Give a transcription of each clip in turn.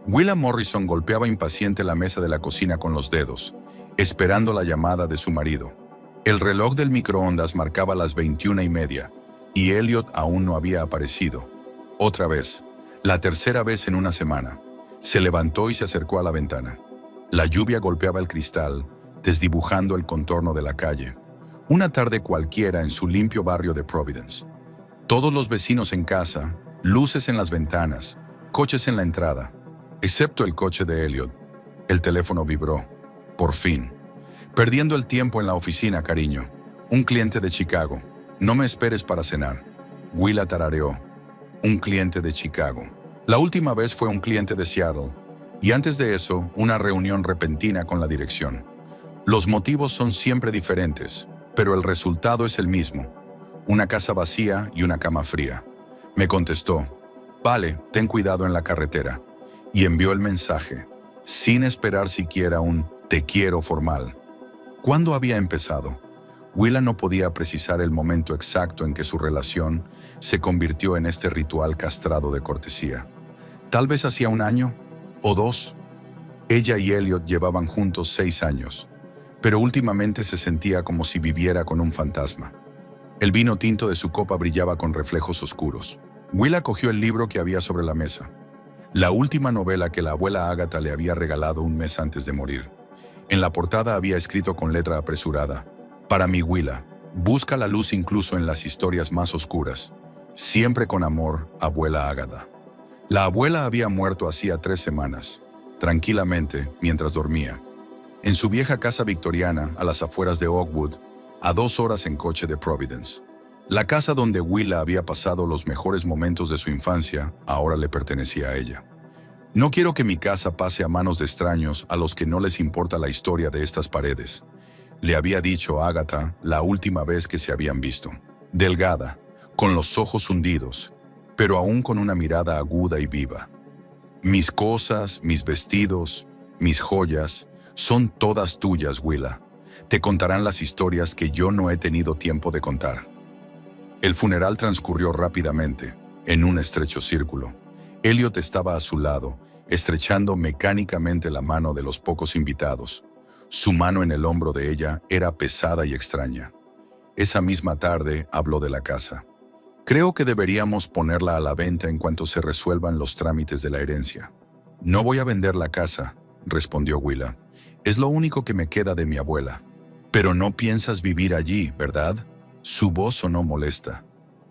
Willa Morrison golpeaba impaciente la mesa de la cocina con los dedos, esperando la llamada de su marido. El reloj del microondas marcaba las 21:30 y Elliot aún no había aparecido. Otra vez, la tercera vez en una semana. Se levantó y se acercó a la ventana. La lluvia golpeaba el cristal, desdibujando el contorno de la calle. Una tarde cualquiera en su limpio barrio de Providence. Todos los vecinos en casa, luces en las ventanas, coches en la entrada, excepto el coche de Elliot. El teléfono vibró. Por fin. Perdiendo el tiempo en la oficina, cariño. Un cliente de Chicago. No me esperes para cenar. Willa tarareó. Un cliente de Chicago. La última vez fue un cliente de Seattle. Y antes de eso, una reunión repentina con la dirección. Los motivos son siempre diferentes, pero el resultado es el mismo. Una casa vacía y una cama fría. Me contestó, vale, ten cuidado en la carretera. Y envió el mensaje, sin esperar siquiera un te quiero formal. ¿Cuándo había empezado? Willa no podía precisar el momento exacto en que su relación se convirtió en este ritual castrado de cortesía. Tal vez hacía 1 año o 2. Ella y Elliot llevaban juntos 6 años, pero últimamente se sentía como si viviera con un fantasma. El vino tinto de su copa brillaba con reflejos oscuros. Willa cogió el libro que había sobre la mesa. La última novela que la abuela Agatha le había regalado un mes antes de morir. En la portada había escrito con letra apresurada, para mi Willa, busca la luz incluso en las historias más oscuras. Siempre con amor, abuela Agatha. La abuela había muerto hacía 3 semanas, tranquilamente, mientras dormía. En su vieja casa victoriana, a las afueras de Oakwood, a 2 horas en coche de Providence. La casa donde Willa había pasado los mejores momentos de su infancia, ahora le pertenecía a ella. No quiero que mi casa pase a manos de extraños a los que no les importa la historia de estas paredes, le había dicho a Agatha la última vez que se habían visto. Delgada, con los ojos hundidos, pero aún con una mirada aguda y viva. Mis cosas, mis vestidos, mis joyas, son todas tuyas, Willa. Te contarán las historias que yo no he tenido tiempo de contar. El funeral transcurrió rápidamente, en un estrecho círculo. Elliot estaba a su lado, estrechando mecánicamente la mano de los pocos invitados. Su mano en el hombro de ella era pesada y extraña. Esa misma tarde habló de la casa. Creo que deberíamos ponerla a la venta en cuanto se resuelvan los trámites de la herencia. No voy a vender la casa, respondió Willa. Es lo único que me queda de mi abuela. Pero no piensas vivir allí, ¿verdad? Su voz sonó molesta.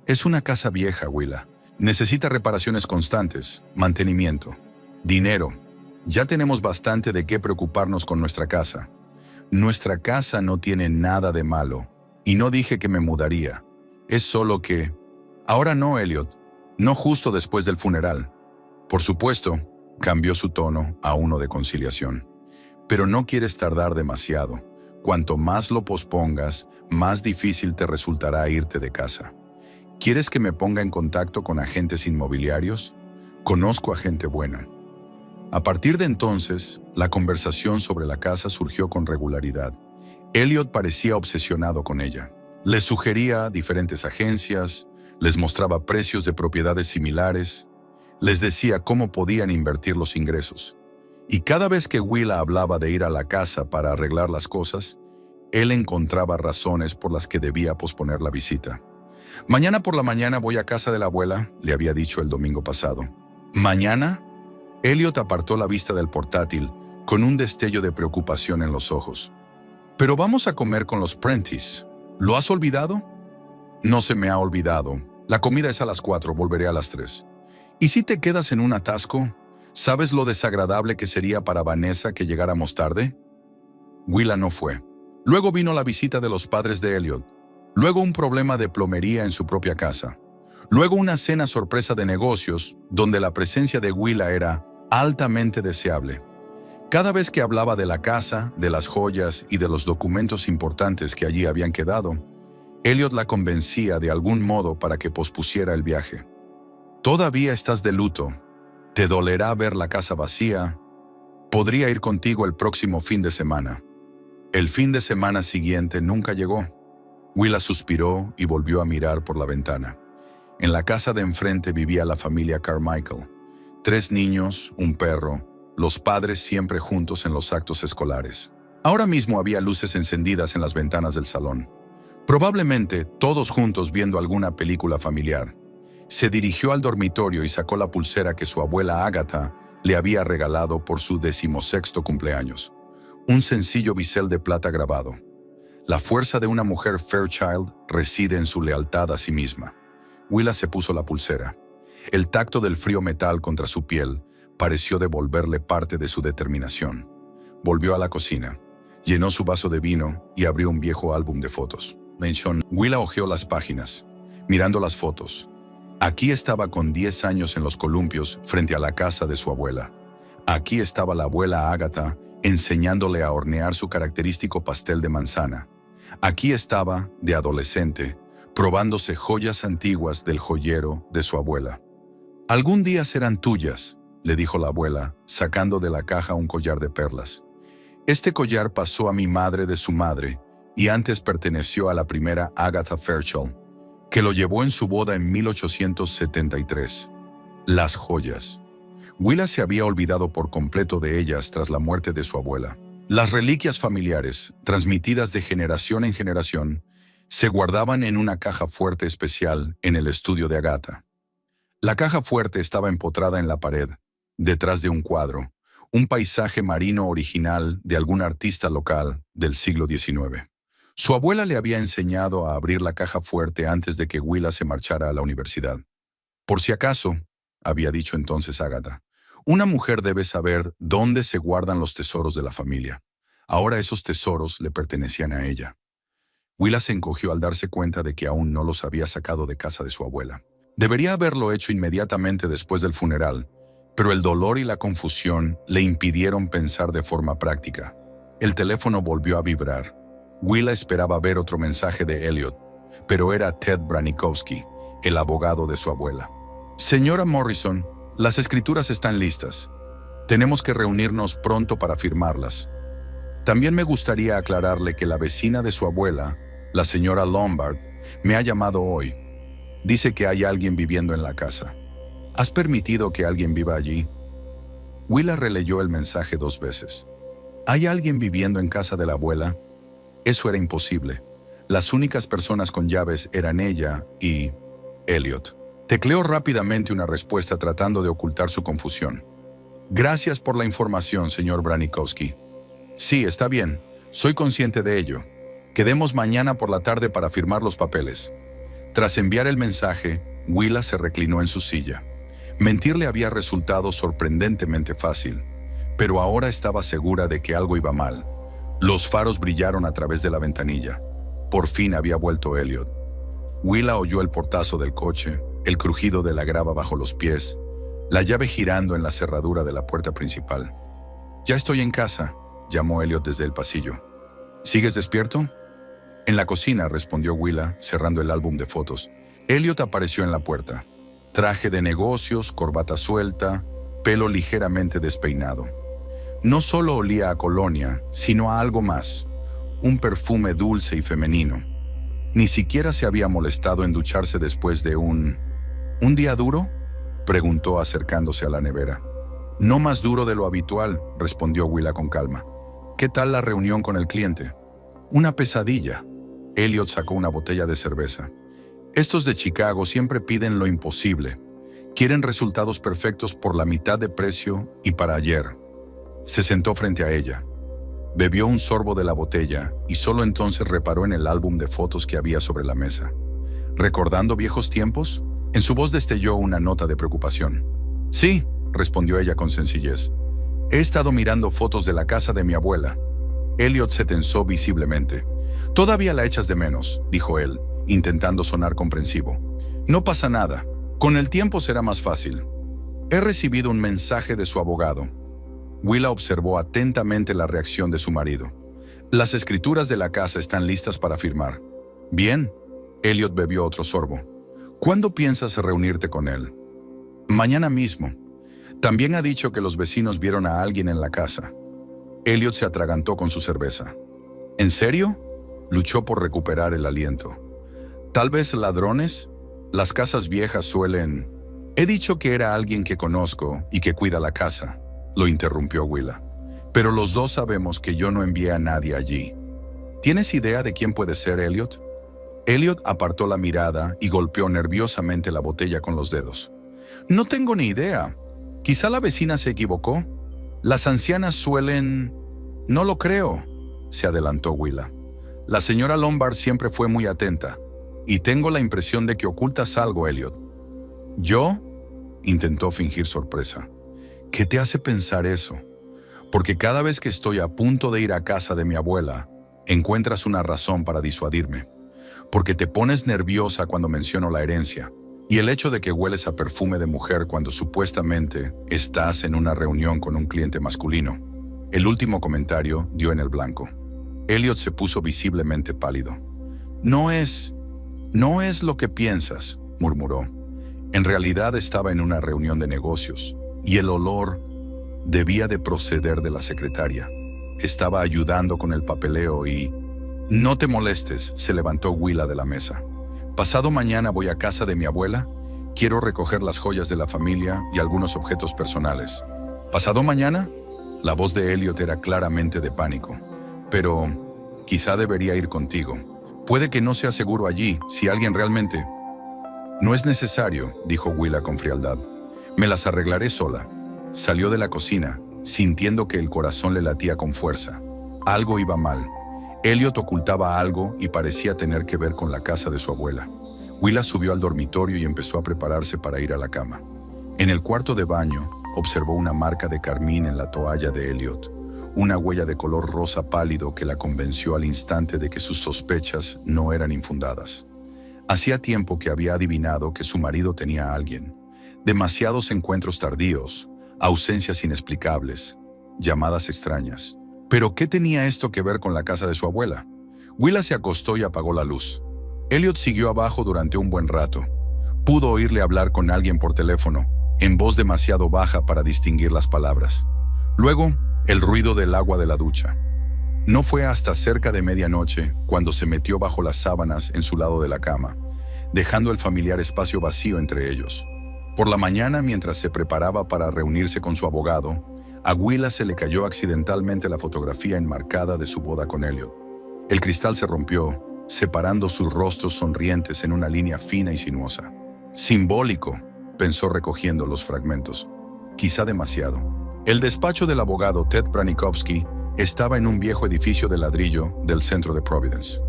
Es una casa vieja, Willa. Necesita reparaciones constantes, mantenimiento, dinero. Ya tenemos bastante de qué preocuparnos con nuestra casa. Nuestra casa no tiene nada de malo. Y no dije que me mudaría. Es solo que... Ahora no, Elliot. No justo después del funeral. Por supuesto, cambió su tono a uno de conciliación. Pero no quieres tardar demasiado. Cuanto más lo pospongas, más difícil te resultará irte de casa. ¿Quieres que me ponga en contacto con agentes inmobiliarios? Conozco a gente buena. A partir de entonces, la conversación sobre la casa surgió con regularidad. Elliot parecía obsesionado con ella. Les sugería diferentes agencias, les mostraba precios de propiedades similares, les decía cómo podían invertir los ingresos. Y cada vez que Willa hablaba de ir a la casa para arreglar las cosas, él encontraba razones por las que debía posponer la visita. Mañana por la mañana voy a casa de la abuela, le había dicho el domingo pasado. ¿Mañana? Elliot apartó la vista del portátil con un destello de preocupación en los ojos. Pero vamos a comer con los Prentice. ¿Lo has olvidado? No se me ha olvidado. La comida es a las 4, volveré a las 3. ¿Y si te quedas en un atasco? ¿Sabes lo desagradable que sería para Vanessa que llegáramos tarde? Willa no fue. Luego vino la visita de los padres de Elliot. Luego un problema de plomería en su propia casa. Luego una cena sorpresa de negocios, donde la presencia de Willa era altamente deseable. Cada vez que hablaba de la casa, de las joyas y de los documentos importantes que allí habían quedado, Elliot la convencía de algún modo para que pospusiera el viaje. Todavía estás de luto. Te dolerá ver la casa vacía. Podría ir contigo el próximo fin de semana. El fin de semana siguiente nunca llegó. Willa suspiró y volvió a mirar por la ventana. En la casa de enfrente vivía la familia Carmichael. 3 niños, un perro, los padres siempre juntos en los actos escolares. Ahora mismo había luces encendidas en las ventanas del salón. Probablemente todos juntos viendo alguna película familiar. Se dirigió al dormitorio y sacó la pulsera que su abuela Agatha le había regalado por su 16º cumpleaños. Un sencillo bisel de plata grabado. La fuerza de una mujer Fairchild reside en su lealtad a sí misma. Willa se puso la pulsera. El tacto del frío metal contra su piel pareció devolverle parte de su determinación. Volvió a la cocina, llenó su vaso de vino y abrió un viejo álbum de fotos. Willa hojeó las páginas, mirando las fotos. Aquí estaba con 10 años en los columpios frente a la casa de su abuela. Aquí estaba la abuela Agatha enseñándole a hornear su característico pastel de manzana. Aquí estaba, de adolescente, probándose joyas antiguas del joyero de su abuela. «Algún día serán tuyas», le dijo la abuela, sacando de la caja un collar de perlas. «Este collar pasó a mi madre de su madre y antes perteneció a la primera Agatha Fairchild, que lo llevó en su boda en 1873. Las joyas». Willa se había olvidado por completo de ellas tras la muerte de su abuela. Las reliquias familiares, transmitidas de generación en generación, se guardaban en una caja fuerte especial en el estudio de Agatha. La caja fuerte estaba empotrada en la pared, detrás de un cuadro, un paisaje marino original de algún artista local del siglo XIX. Su abuela le había enseñado a abrir la caja fuerte antes de que Willa se marchara a la universidad. «Por si acaso», había dicho entonces Agatha, «una mujer debe saber dónde se guardan los tesoros de la familia». Ahora esos tesoros le pertenecían a ella. Willa se encogió al darse cuenta de que aún no los había sacado de casa de su abuela. Debería haberlo hecho inmediatamente después del funeral, pero el dolor y la confusión le impidieron pensar de forma práctica. El teléfono volvió a vibrar. Willa esperaba ver otro mensaje de Elliot, pero era Ted Branikowski, el abogado de su abuela. «Señora Morrison, las escrituras están listas. Tenemos que reunirnos pronto para firmarlas. También me gustaría aclararle que la vecina de su abuela, la señora Lombard, me ha llamado hoy. Dice que hay alguien viviendo en la casa. ¿Has permitido que alguien viva allí?» Willa releyó el mensaje 2 veces. ¿Hay alguien viviendo en casa de la abuela? Eso era imposible. Las únicas personas con llaves eran ella y Elliot. Tecleó rápidamente una respuesta tratando de ocultar su confusión. «Gracias por la información, señor Branikowski. Sí, está bien. Soy consciente de ello. Quedemos mañana por la tarde para firmar los papeles». Tras enviar el mensaje, Willa se reclinó en su silla. Mentir le había resultado sorprendentemente fácil, pero ahora estaba segura de que algo iba mal. Los faros brillaron a través de la ventanilla. Por fin había vuelto Elliot. Willa oyó el portazo del coche, el crujido de la grava bajo los pies, la llave girando en la cerradura de la puerta principal. «Ya estoy en casa», llamó Elliot desde el pasillo. «¿Sigues despierto?» «En la cocina», respondió Willa, cerrando el álbum de fotos. Elliot apareció en la puerta. Traje de negocios, corbata suelta, pelo ligeramente despeinado. No solo olía a colonia, sino a algo más. Un perfume dulce y femenino. Ni siquiera se había molestado en ducharse después de ¿Un día duro?», preguntó acercándose a la nevera. «No más duro de lo habitual», respondió Willa con calma. «¿Qué tal la reunión con el cliente?» «Una pesadilla». Elliot sacó una botella de cerveza. «Estos de Chicago siempre piden lo imposible. Quieren resultados perfectos por la mitad de precio y para ayer». Se sentó frente a ella. Bebió un sorbo de la botella y solo entonces reparó en el álbum de fotos que había sobre la mesa. ¿Recordando viejos tiempos? En su voz destelló una nota de preocupación. «Sí», respondió ella con sencillez. «He estado mirando fotos de la casa de mi abuela». Elliot se tensó visiblemente. «Todavía la echas de menos», dijo él, intentando sonar comprensivo. «No pasa nada. Con el tiempo será más fácil. He recibido un mensaje de su abogado». Willa observó atentamente la reacción de su marido. «Las escrituras de la casa están listas para firmar». «Bien». Elliot bebió otro sorbo. «¿Cuándo piensas reunirte con él?» «Mañana mismo. También ha dicho que los vecinos vieron a alguien en la casa». Elliot se atragantó con su cerveza. «¿En serio?», luchó por recuperar el aliento. «Tal vez ladrones. Las casas viejas suelen...» He dicho que era alguien que conozco y que cuida la casa, lo interrumpió Willa. Pero los dos sabemos que yo no envié a nadie allí. ¿Tienes idea de quién puede ser, Elliot? Elliot apartó la mirada y golpeó nerviosamente la botella con los dedos. No tengo ni idea. Quizá la vecina se equivocó. Las ancianas suelen... No lo creo, se adelantó Willa. La señora Lombard siempre fue muy atenta, y tengo la impresión de que ocultas algo, Elliot. ¿Yo? Intentó fingir sorpresa. ¿Qué te hace pensar eso? Porque cada vez que estoy a punto de ir a casa de mi abuela, encuentras una razón para disuadirme. Porque te pones nerviosa cuando menciono la herencia, y el hecho de que hueles a perfume de mujer cuando supuestamente estás en una reunión con un cliente masculino. El último comentario dio en el blanco. Elliot se puso visiblemente pálido. No es lo que piensas, murmuró. En realidad estaba en una reunión de negocios, y el olor debía de proceder de la secretaria. Estaba ayudando con el papeleo y... No te molestes, se levantó Willa de la mesa. Pasado mañana voy a casa de mi abuela. Quiero recoger las joyas de la familia y algunos objetos personales. ¿Pasado mañana? La voz de Elliot era claramente de pánico. Pero quizá debería ir contigo. Puede que no sea seguro allí, si alguien realmente... No es necesario, dijo Willa con frialdad. Me las arreglaré sola. Salió de la cocina, sintiendo que el corazón le latía con fuerza. Algo iba mal. Elliot ocultaba algo y parecía tener que ver con la casa de su abuela. Willa subió al dormitorio y empezó a prepararse para ir a la cama. En el cuarto de baño, observó una marca de carmín en la toalla de Elliot, una huella de color rosa pálido que la convenció al instante de que sus sospechas no eran infundadas. Hacía tiempo que había adivinado que su marido tenía a alguien. Demasiados encuentros tardíos, ausencias inexplicables, llamadas extrañas. ¿Pero qué tenía esto que ver con la casa de su abuela? Willa se acostó y apagó la luz. Elliot siguió abajo durante un buen rato. Pudo oírle hablar con alguien por teléfono, en voz demasiado baja para distinguir las palabras. Luego, el ruido del agua de la ducha. No fue hasta cerca de medianoche cuando se metió bajo las sábanas en su lado de la cama, dejando el familiar espacio vacío entre ellos. Por la mañana, mientras se preparaba para reunirse con su abogado, a Willa se le cayó accidentalmente la fotografía enmarcada de su boda con Elliot. El cristal se rompió, separando sus rostros sonrientes en una línea fina y sinuosa. Simbólico, pensó recogiendo los fragmentos. Quizá demasiado. El despacho del abogado Ted Branikovsky estaba en un viejo edificio de ladrillo del centro de Providence.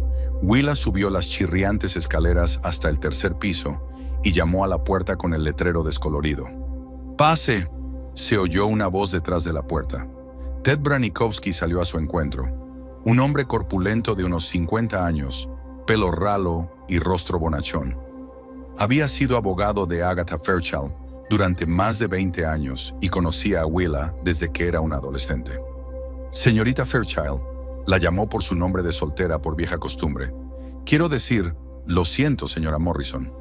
Willa subió las chirriantes escaleras hasta el tercer piso y llamó a la puerta con el letrero descolorido. «¡Pase!», se oyó una voz detrás de la puerta. Ted Branikovsky salió a su encuentro. Un hombre corpulento de unos 50 años, pelo ralo y rostro bonachón. Había sido abogado de Agatha Fairchild durante más de 20 años y conocía a Willa desde que era un adolescente. «Señorita Fairchild», la llamó por su nombre de soltera por vieja costumbre. «Quiero decir, lo siento, señora Morrison».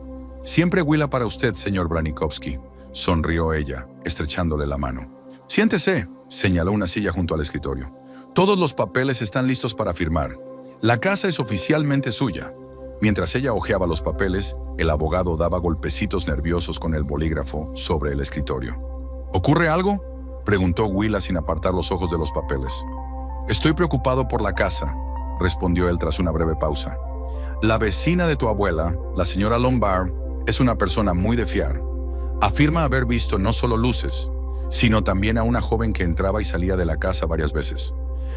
«Siempre Willa para usted, señor Branikovsky», sonrió ella, estrechándole la mano. «Siéntese», señaló una silla junto al escritorio. «Todos los papeles están listos para firmar. La casa es oficialmente suya». Mientras ella hojeaba los papeles, el abogado daba golpecitos nerviosos con el bolígrafo sobre el escritorio. «¿Ocurre algo?», preguntó Willa sin apartar los ojos de los papeles. «Estoy preocupado por la casa», respondió él tras una breve pausa. «La vecina de tu abuela, la señora Lombard, es una persona muy de fiar. Afirma haber visto no solo luces, sino también a una joven que entraba y salía de la casa varias veces.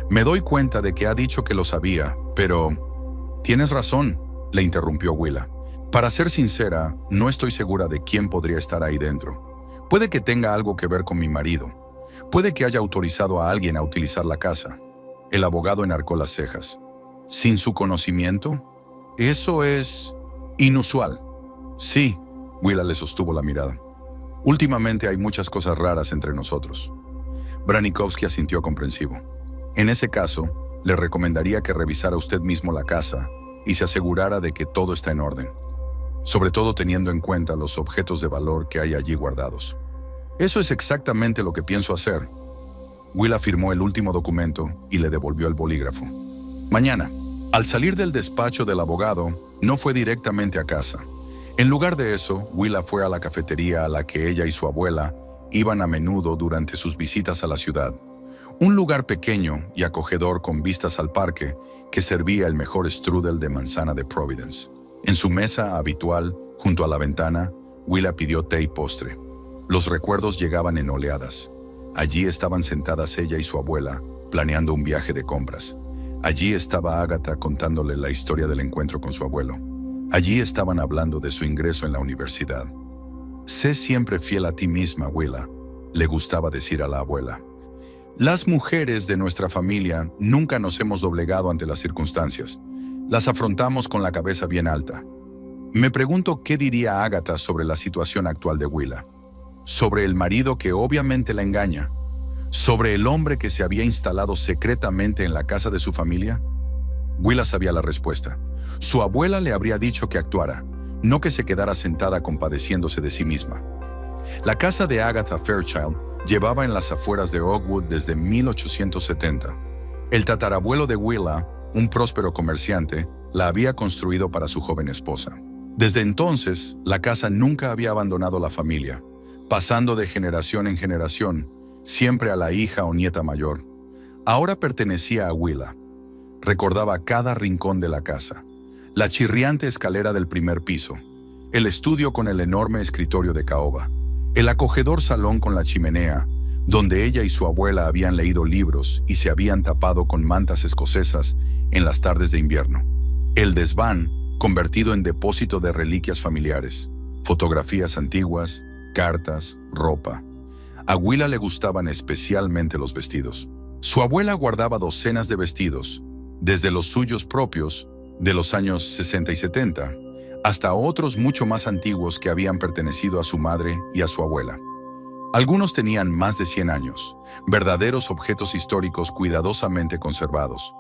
Me doy cuenta de que ha dicho que lo sabía, pero...» «Tienes razón», le interrumpió Willa. «Para ser sincera, no estoy segura de quién podría estar ahí dentro. Puede que tenga algo que ver con mi marido. Puede que haya autorizado a alguien a utilizar la casa». El abogado enarcó las cejas. «¿Sin su conocimiento? Eso es... inusual». «Sí», Willa le sostuvo la mirada. «Últimamente hay muchas cosas raras entre nosotros». Branikovsky asintió comprensivo. «En ese caso, le recomendaría que revisara usted mismo la casa y se asegurara de que todo está en orden, sobre todo teniendo en cuenta los objetos de valor que hay allí guardados». «Eso es exactamente lo que pienso hacer». Willa firmó el último documento y le devolvió el bolígrafo. Mañana, al salir del despacho del abogado, no fue directamente a casa. En lugar de eso, Willa fue a la cafetería a la que ella y su abuela iban a menudo durante sus visitas a la ciudad. Un lugar pequeño y acogedor con vistas al parque que servía el mejor strudel de manzana de Providence. En su mesa habitual, junto a la ventana, Willa pidió té y postre. Los recuerdos llegaban en oleadas. Allí estaban sentadas ella y su abuela, planeando un viaje de compras. Allí estaba Agatha contándole la historia del encuentro con su abuelo. Allí estaban hablando de su ingreso en la universidad. Sé siempre fiel a ti misma, Willa, le gustaba decir a la abuela. Las mujeres de nuestra familia nunca nos hemos doblegado ante las circunstancias. Las afrontamos con la cabeza bien alta. Me pregunto qué diría Agatha sobre la situación actual de Willa. Sobre el marido que obviamente la engaña. Sobre el hombre que se había instalado secretamente en la casa de su familia. Willa sabía la respuesta. Su abuela le habría dicho que actuara, no que se quedara sentada compadeciéndose de sí misma. La casa de Agatha Fairchild llevaba en las afueras de Oakwood desde 1870. El tatarabuelo de Willa, un próspero comerciante, la había construido para su joven esposa. Desde entonces, la casa nunca había abandonado la familia, pasando de generación en generación, siempre a la hija o nieta mayor. Ahora pertenecía a Willa. Recordaba cada rincón de la casa. La chirriante escalera del primer piso, el estudio con el enorme escritorio de caoba, el acogedor salón con la chimenea, donde ella y su abuela habían leído libros y se habían tapado con mantas escocesas en las tardes de invierno. El desván, convertido en depósito de reliquias familiares, fotografías antiguas, cartas, ropa. A Willa le gustaban especialmente los vestidos. Su abuela guardaba docenas de vestidos, desde los suyos propios, de los años 60 y 70, hasta otros mucho más antiguos que habían pertenecido a su madre y a su abuela. Algunos tenían más de 100 años, verdaderos objetos históricos cuidadosamente conservados.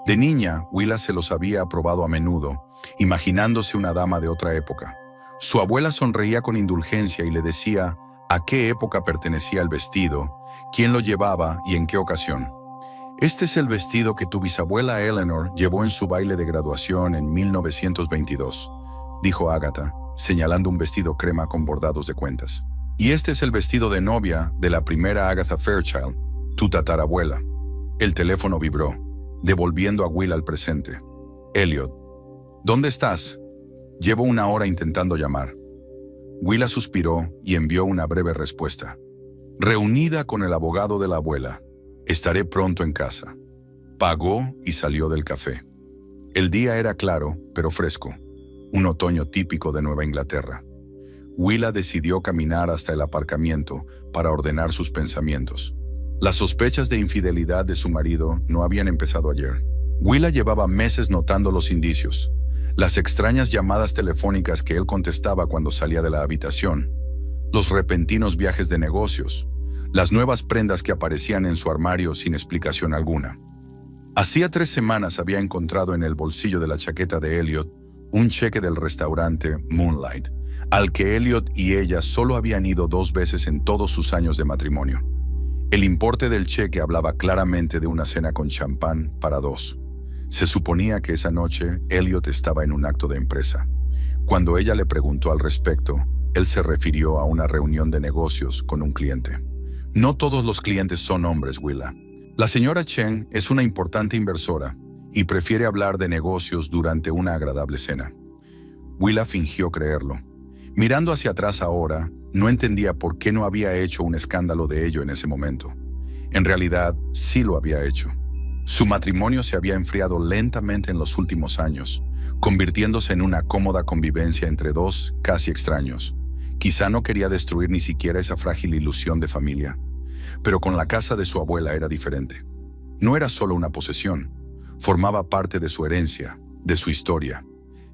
De niña, Willa se los había aprobado a menudo, imaginándose una dama de otra época. Su abuela sonreía con indulgencia y le decía a qué época pertenecía el vestido, quién lo llevaba y en qué ocasión. Este es el vestido que tu bisabuela Eleanor llevó en su baile de graduación en 1922, dijo Agatha, señalando un vestido crema con bordados de cuentas. Y este es el vestido de novia de la primera Agatha Fairchild, tu tatarabuela. El teléfono vibró, devolviendo a Will al presente. Elliot, ¿dónde estás? Llevo una hora intentando llamar. Willa suspiró y envió una breve respuesta. Reunida con el abogado de la abuela. Estaré pronto en casa. Pagó y salió del café. El día era claro, pero fresco. Un otoño típico de Nueva Inglaterra. Willa decidió caminar hasta el aparcamiento para ordenar sus pensamientos. Las sospechas de infidelidad de su marido no habían empezado ayer. Willa llevaba meses notando los indicios. Las extrañas llamadas telefónicas que él contestaba cuando salía de la habitación. Los repentinos viajes de negocios. Las nuevas prendas que aparecían en su armario sin explicación alguna. Hacía 3 semanas había encontrado en el bolsillo de la chaqueta de Elliot un cheque del restaurante Moonlight, al que Elliot y ella solo habían ido 2 veces en todos sus años de matrimonio. El importe del cheque hablaba claramente de una cena con champán para 2. Se suponía que esa noche Elliot estaba en un acto de empresa. Cuando ella le preguntó al respecto, él se refirió a una reunión de negocios con un cliente. No todos los clientes son hombres, Willa. La señora Chen es una importante inversora y prefiere hablar de negocios durante una agradable cena. Willa fingió creerlo. Mirando hacia atrás ahora, no entendía por qué no había hecho un escándalo de ello en ese momento. En realidad, sí lo había hecho. Su matrimonio se había enfriado lentamente en los últimos años, convirtiéndose en una cómoda convivencia entre 2 casi extraños. Quizá no quería destruir ni siquiera esa frágil ilusión de familia. Pero con la casa de su abuela era diferente. No era solo una posesión, formaba parte de su herencia, de su historia.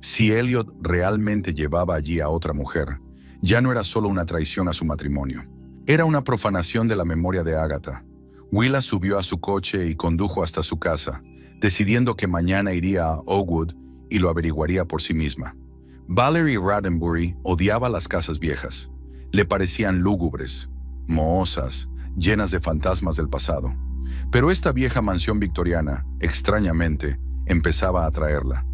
Si Elliot realmente llevaba allí a otra mujer, ya no era solo una traición a su matrimonio. Era una profanación de la memoria de Agatha. Willa subió a su coche y condujo hasta su casa, decidiendo que mañana iría a Oakwood y lo averiguaría por sí misma. Valerie Roddenberry odiaba las casas viejas. Le parecían lúgubres, mohosas, llenas de fantasmas del pasado. Pero esta vieja mansión victoriana, extrañamente, empezaba a atraerla.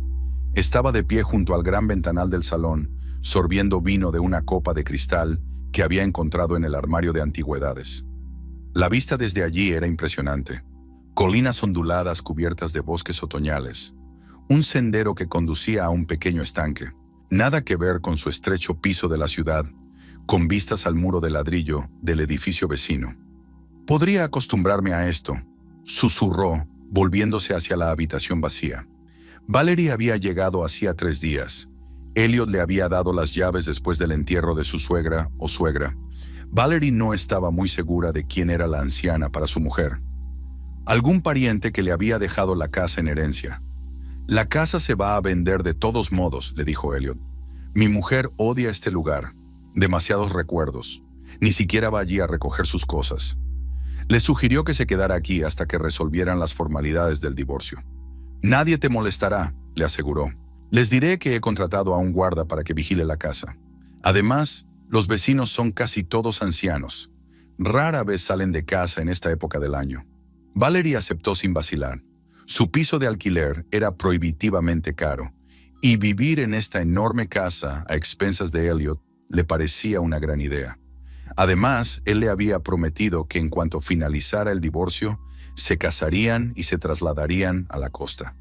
Estaba de pie junto al gran ventanal del salón, sorbiendo vino de una copa de cristal que había encontrado en el armario de antigüedades. La vista desde allí era impresionante. Colinas onduladas cubiertas de bosques otoñales. Un sendero que conducía a un pequeño estanque. Nada que ver con su estrecho piso de la ciudad, con vistas al muro de ladrillo del edificio vecino. «Podría acostumbrarme a esto», susurró, volviéndose hacia la habitación vacía. Valerie había llegado hacía 3 días. Elliot le había dado las llaves después del entierro de su suegra o suegra. Valerie no estaba muy segura de quién era la anciana para su mujer. Algún pariente que le había dejado la casa en herencia. «La casa se va a vender de todos modos», le dijo Elliot. «Mi mujer odia este lugar. Demasiados recuerdos. Ni siquiera va allí a recoger sus cosas». Le sugirió que se quedara aquí hasta que resolvieran las formalidades del divorcio. «Nadie te molestará», le aseguró. «Les diré que he contratado a un guarda para que vigile la casa. Además, los vecinos son casi todos ancianos. Rara vez salen de casa en esta época del año». Valerie aceptó sin vacilar. Su piso de alquiler era prohibitivamente caro, y vivir en esta enorme casa a expensas de Elliot le parecía una gran idea. Además, él le había prometido que en cuanto finalizara el divorcio, se casarían y se trasladarían a la costa.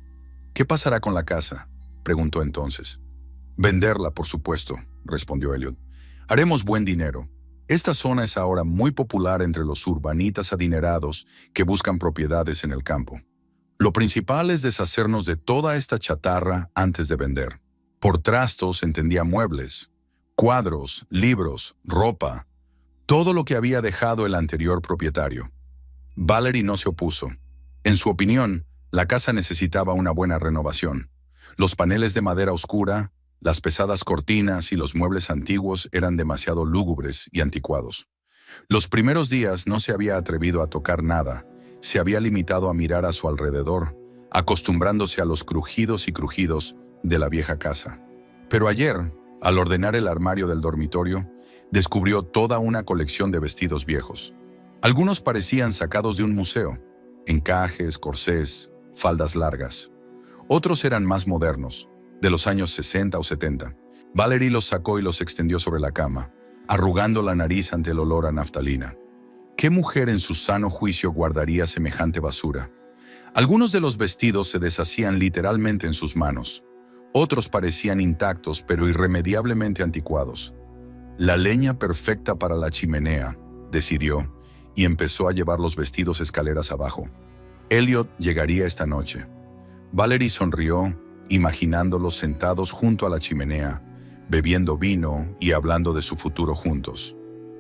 «¿Qué pasará con la casa?», preguntó entonces. «Venderla, por supuesto», respondió Elliot. «Haremos buen dinero. Esta zona es ahora muy popular entre los urbanitas adinerados que buscan propiedades en el campo. Lo principal es deshacernos de toda esta chatarra antes de vender». Por trastos entendía muebles, cuadros, libros, ropa, todo lo que había dejado el anterior propietario. Valerie no se opuso. En su opinión, la casa necesitaba una buena renovación. Los paneles de madera oscura, las pesadas cortinas y los muebles antiguos eran demasiado lúgubres y anticuados. Los primeros días no se había atrevido a tocar nada, se había limitado a mirar a su alrededor, acostumbrándose a los crujidos y crujidos de la vieja casa. Pero ayer, al ordenar el armario del dormitorio, descubrió toda una colección de vestidos viejos. Algunos parecían sacados de un museo, encajes, corsés, faldas largas. Otros eran más modernos, de los años 60 o 70. Valerie los sacó y los extendió sobre la cama, arrugando la nariz ante el olor a naftalina. ¿Qué mujer en su sano juicio guardaría semejante basura? Algunos de los vestidos se deshacían literalmente en sus manos. Otros parecían intactos pero irremediablemente anticuados. La leña perfecta para la chimenea, decidió, y empezó a llevar los vestidos escaleras abajo. Elliot llegaría esta noche. Valerie sonrió, imaginándolos sentados junto a la chimenea, bebiendo vino y hablando de su futuro juntos.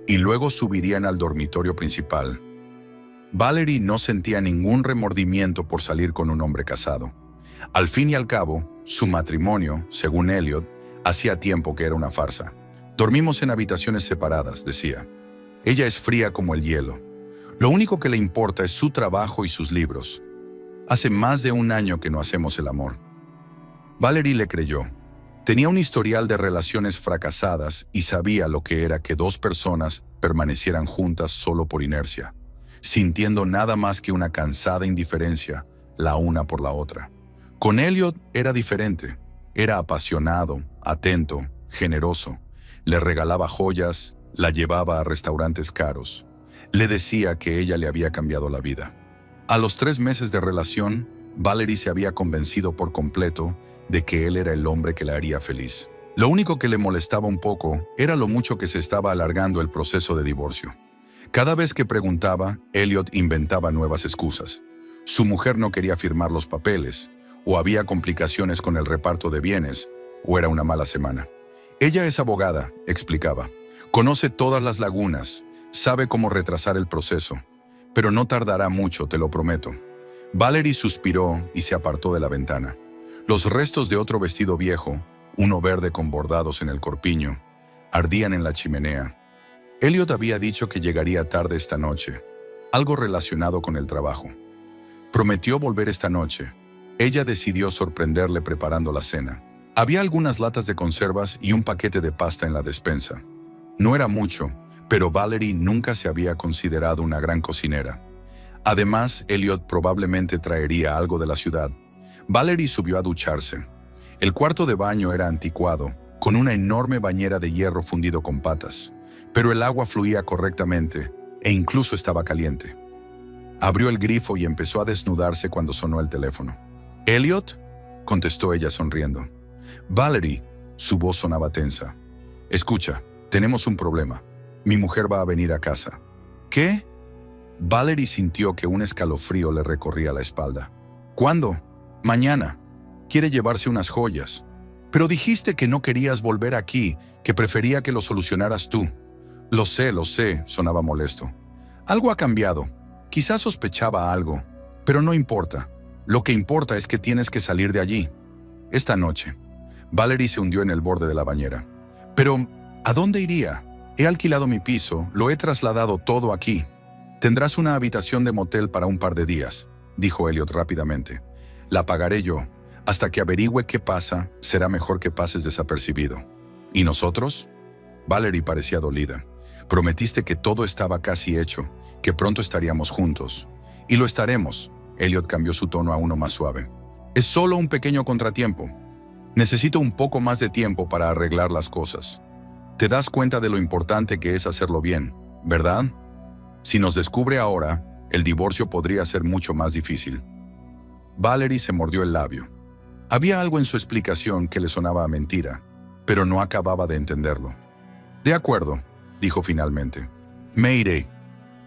Y luego subirían al dormitorio principal. Valerie no sentía ningún remordimiento por salir con un hombre casado. Al fin y al cabo, su matrimonio, según Elliot, hacía tiempo que era una farsa. «Dormimos en habitaciones separadas», decía. «Ella es fría como el hielo. Lo único que le importa es su trabajo y sus libros. Hace más de 1 año que no hacemos el amor». Valerie le creyó. Tenía un historial de relaciones fracasadas y sabía lo que era que 2 personas permanecieran juntas solo por inercia, sintiendo nada más que una cansada indiferencia la una por la otra. Con Elliot era diferente. Era apasionado, atento, generoso. Le regalaba joyas, la llevaba a restaurantes caros. Le decía que ella le había cambiado la vida. A los 3 meses de relación, Valerie se había convencido por completo de que él era el hombre que la haría feliz. Lo único que le molestaba un poco era lo mucho que se estaba alargando el proceso de divorcio. Cada vez que preguntaba, Elliot inventaba nuevas excusas. Su mujer no quería firmar los papeles, o había complicaciones con el reparto de bienes, o era una mala semana. «Ella es abogada», explicaba. «Conoce todas las lagunas, sabe cómo retrasar el proceso, pero no tardará mucho, te lo prometo». Valerie suspiró y se apartó de la ventana. Los restos de otro vestido viejo, uno verde con bordados en el corpiño, ardían en la chimenea. Elliot había dicho que llegaría tarde esta noche, algo relacionado con el trabajo. Prometió volver esta noche. Ella decidió sorprenderle preparando la cena. Había algunas latas de conservas y un paquete de pasta en la despensa. No era mucho, pero Valerie nunca se había considerado una gran cocinera. Además, Elliot probablemente traería algo de la ciudad. Valerie subió a ducharse. El cuarto de baño era anticuado, con una enorme bañera de hierro fundido con patas, pero el agua fluía correctamente e incluso estaba caliente. Abrió el grifo y empezó a desnudarse cuando sonó el teléfono. «¿Elliot?», contestó ella sonriendo. «Valerie», su voz sonaba tensa. «Escucha, tenemos un problema. Mi mujer va a venir a casa». «¿Qué?». Valerie sintió que un escalofrío le recorría la espalda. «¿Cuándo?». «Mañana. Quiere llevarse unas joyas». «Pero dijiste que no querías volver aquí, que prefería que lo solucionaras tú». Lo sé», sonaba molesto. «Algo ha cambiado. Quizás sospechaba algo, pero no importa. Lo que importa es que tienes que salir de allí. Esta noche». Valerie se hundió en el borde de la bañera. «Pero, ¿a dónde iría? He alquilado mi piso, lo he trasladado todo aquí». «Tendrás una habitación de motel para un par de días», dijo Elliot rápidamente. «La pagaré yo. Hasta que averigüe qué pasa, será mejor que pases desapercibido». «¿Y nosotros?». Valerie parecía dolida. «Prometiste que todo estaba casi hecho, que pronto estaríamos juntos». «Y lo estaremos». Elliot cambió su tono a uno más suave. «Es solo un pequeño contratiempo. Necesito un poco más de tiempo para arreglar las cosas. Te das cuenta de lo importante que es hacerlo bien, ¿verdad? Si nos descubre ahora, el divorcio podría ser mucho más difícil». Valerie se mordió el labio. Había algo en su explicación que le sonaba a mentira, pero no acababa de entenderlo. «De acuerdo», dijo finalmente. «Me iré,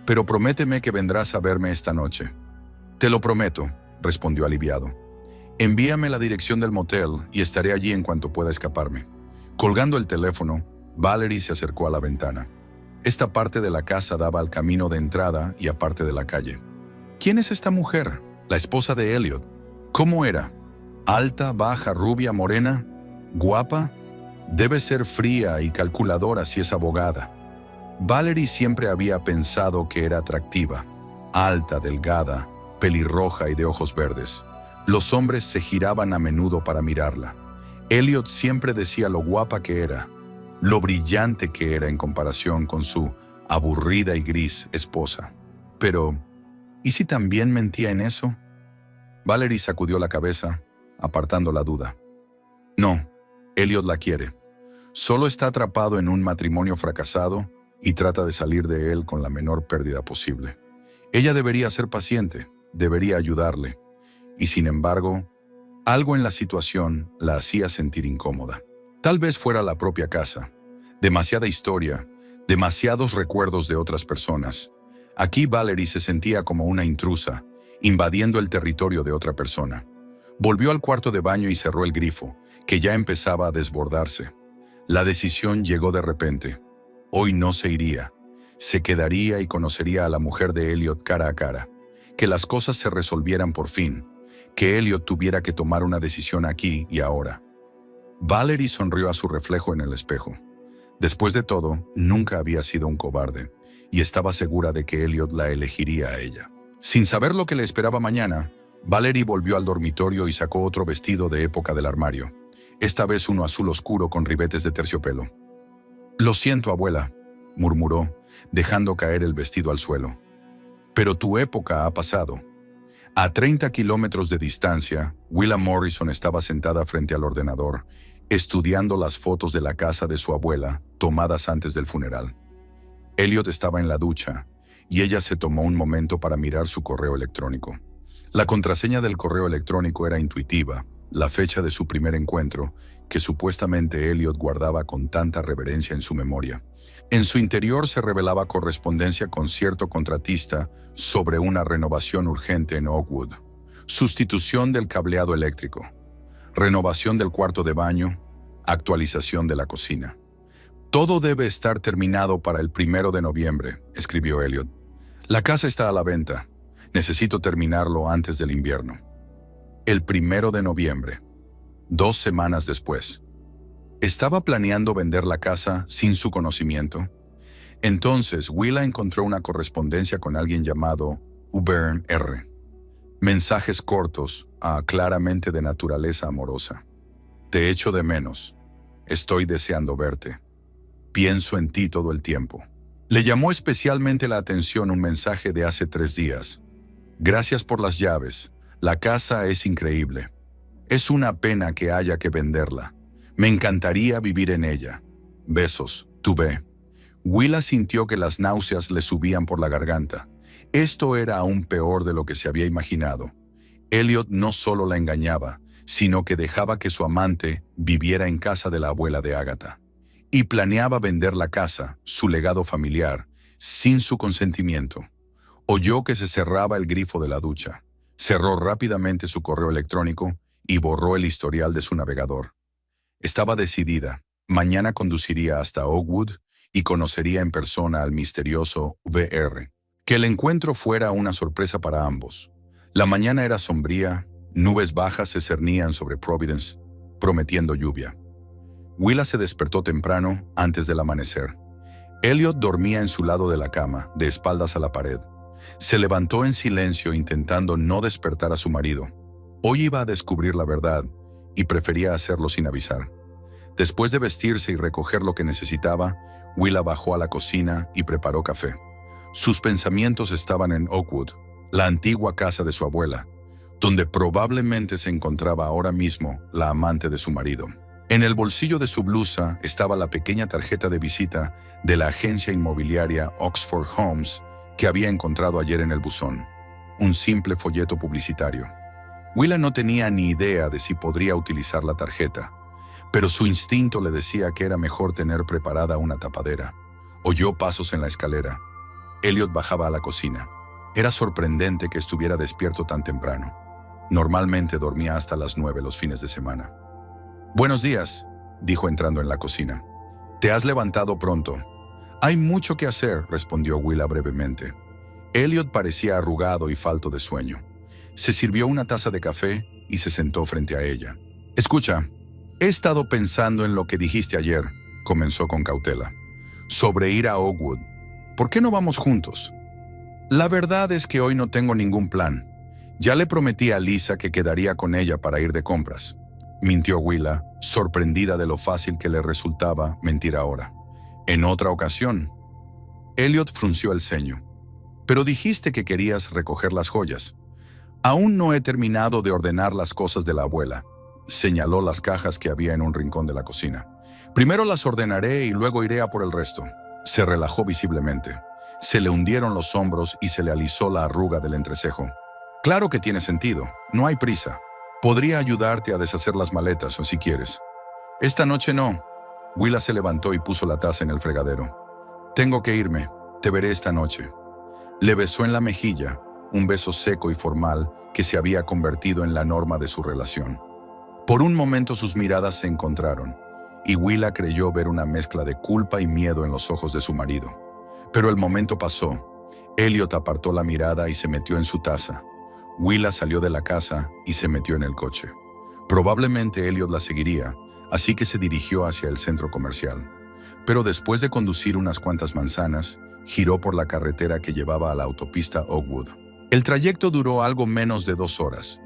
pero prométeme que vendrás a verme esta noche». «Te lo prometo», respondió aliviado. «Envíame la dirección del motel y estaré allí en cuanto pueda escaparme». Colgando el teléfono, Valerie se acercó a la ventana. Esta parte de la casa daba al camino de entrada y aparte de la calle. «¿Quién es esta mujer? La esposa de Elliot. ¿Cómo era? ¿Alta, baja, rubia, morena? ¿Guapa? Debe ser fría y calculadora si es abogada». Valerie siempre había pensado que era atractiva. Alta, delgada, pelirroja y de ojos verdes. Los hombres se giraban a menudo para mirarla. Elliot siempre decía lo guapa que era, lo brillante que era en comparación con su aburrida y gris esposa. Pero, ¿y si también mentía en eso? Valerie sacudió la cabeza, apartando la duda. No, Elliot la quiere. Solo está atrapado en un matrimonio fracasado y trata de salir de él con la menor pérdida posible. Ella debería ser paciente, debería ayudarle. Y sin embargo, algo en la situación la hacía sentir incómoda. Tal vez fuera la propia casa. Demasiada historia, demasiados recuerdos de otras personas. Aquí Valerie se sentía como una intrusa, invadiendo el territorio de otra persona. Volvió al cuarto de baño y cerró el grifo, que ya empezaba a desbordarse. La decisión llegó de repente. Hoy no se iría. Se quedaría y conocería a la mujer de Elliot cara a cara. Que las cosas se resolvieran por fin. Que Elliot tuviera que tomar una decisión aquí y ahora. Valerie sonrió a su reflejo en el espejo. Después de todo, nunca había sido un cobarde, y estaba segura de que Elliot la elegiría a ella. Sin saber lo que le esperaba mañana, Valerie volvió al dormitorio y sacó otro vestido de época del armario, esta vez uno azul oscuro con ribetes de terciopelo. «Lo siento, abuela», murmuró, dejando caer el vestido al suelo. «Pero tu época ha pasado». A 30 kilómetros de distancia, Willa Morrison estaba sentada frente al ordenador, estudiando las fotos de la casa de su abuela, tomadas antes del funeral. Elliot estaba en la ducha, y ella se tomó un momento para mirar su correo electrónico. La contraseña del correo electrónico era intuitiva, la fecha de su primer encuentro, que supuestamente Elliot guardaba con tanta reverencia en su memoria. En su interior se revelaba correspondencia con cierto contratista sobre una renovación urgente en Oakwood, sustitución del cableado eléctrico, renovación del cuarto de baño, actualización de la cocina. «Todo debe estar terminado para el 1 de noviembre», escribió Elliot. «La casa está a la venta. Necesito terminarlo antes del invierno». El 1 de noviembre, 2 semanas después. ¿Estaba planeando vender la casa sin su conocimiento? Entonces, Willa encontró una correspondencia con alguien llamado Ubern R. Mensajes cortos, claramente de naturaleza amorosa. «Te echo de menos. Estoy deseando verte. Pienso en ti todo el tiempo». Le llamó especialmente la atención un mensaje de hace 3 días. «Gracias por las llaves. La casa es increíble. Es una pena que haya que venderla, Me encantaría vivir en ella. Besos, tú ve. Willa sintió que las náuseas le subían por la garganta. Esto era aún peor de lo que se había imaginado. Elliot no solo la engañaba, sino que dejaba que su amante viviera en casa de la abuela de Agatha. Y planeaba vender la casa, su legado familiar, sin su consentimiento. Oyó que se cerraba el grifo de la ducha. Cerró rápidamente su correo electrónico y borró el historial de su navegador. Estaba decidida. Mañana conduciría hasta Oakwood y conocería en persona al misterioso VR. Que el encuentro fuera una sorpresa para ambos. La mañana era sombría, nubes bajas se cernían sobre Providence, prometiendo lluvia. Willa se despertó temprano, antes del amanecer. Elliot dormía en su lado de la cama, de espaldas a la pared. Se levantó en silencio intentando no despertar a su marido. Hoy iba a descubrir la verdad y prefería hacerlo sin avisar. Después de vestirse y recoger lo que necesitaba, Willa bajó a la cocina y preparó café. Sus pensamientos estaban en Oakwood, la antigua casa de su abuela, donde probablemente se encontraba ahora mismo la amante de su marido. En el bolsillo de su blusa estaba la pequeña tarjeta de visita de la agencia inmobiliaria Oxford Homes que había encontrado ayer en el buzón. Un simple folleto publicitario. Willa no tenía ni idea de si podría utilizar la tarjeta, pero su instinto le decía que era mejor tener preparada una tapadera. Oyó pasos en la escalera. Elliot bajaba a la cocina. Era sorprendente que estuviera despierto tan temprano. Normalmente dormía hasta las 9 los fines de semana. «Buenos días», dijo entrando en la cocina. «¿Te has levantado pronto?» «Hay mucho que hacer», respondió Willa brevemente. Elliot parecía arrugado y falto de sueño. Se sirvió una taza de café y se sentó frente a ella. «Escucha, he estado pensando en lo que dijiste ayer», comenzó con cautela. «Sobre ir a Oakwood. ¿Por qué no vamos juntos?» «La verdad es que hoy no tengo ningún plan. Ya le prometí a Lisa que quedaría con ella para ir de compras», mintió Willa, sorprendida de lo fácil que le resultaba mentir ahora. «En otra ocasión». Elliot frunció el ceño. «Pero dijiste que querías recoger las joyas». «Aún no he terminado de ordenar las cosas de la abuela», señaló las cajas que había en un rincón de la cocina. «Primero las ordenaré y luego iré a por el resto». Se relajó visiblemente. Se le hundieron los hombros y se le alisó la arruga del entrecejo. «Claro que tiene sentido. No hay prisa. Podría ayudarte a deshacer las maletas o si quieres». «Esta noche no». Willa se levantó y puso la taza en el fregadero. «Tengo que irme. Te veré esta noche». Le besó en la mejilla, un beso seco y formal que se había convertido en la norma de su relación. Por un momento sus miradas se encontraron, y Willa creyó ver una mezcla de culpa y miedo en los ojos de su marido. Pero el momento pasó. Elliot apartó la mirada y se metió en su taza. Willa salió de la casa y se metió en el coche. Probablemente Elliot la seguiría, así que se dirigió hacia el centro comercial. Pero después de conducir unas cuantas manzanas, giró por la carretera que llevaba a la autopista Oakwood. El trayecto duró algo menos de 2 horas.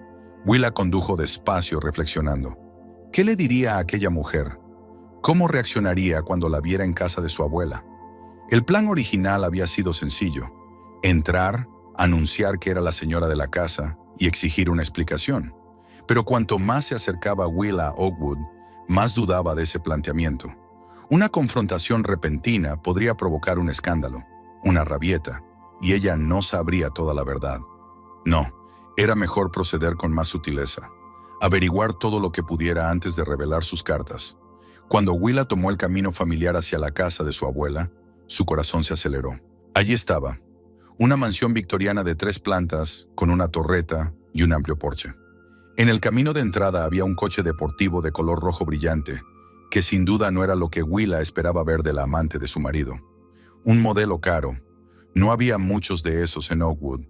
Willa condujo despacio reflexionando. ¿Qué le diría a aquella mujer? ¿Cómo reaccionaría cuando la viera en casa de su abuela? El plan original había sido sencillo. Entrar, anunciar que era la señora de la casa y exigir una explicación. Pero cuanto más se acercaba Willa a Oakwood, más dudaba de ese planteamiento. Una confrontación repentina podría provocar un escándalo, una rabieta, y ella no sabría toda la verdad. No, era mejor proceder con más sutileza, averiguar todo lo que pudiera antes de revelar sus cartas. Cuando Willa tomó el camino familiar hacia la casa de su abuela, su corazón se aceleró. Allí estaba, una mansión victoriana de 3 plantas, con una torreta y un amplio porche. En el camino de entrada había un coche deportivo de color rojo brillante, que sin duda no era lo que Willa esperaba ver de la amante de su marido. Un modelo caro. No había muchos de esos en Oakwood.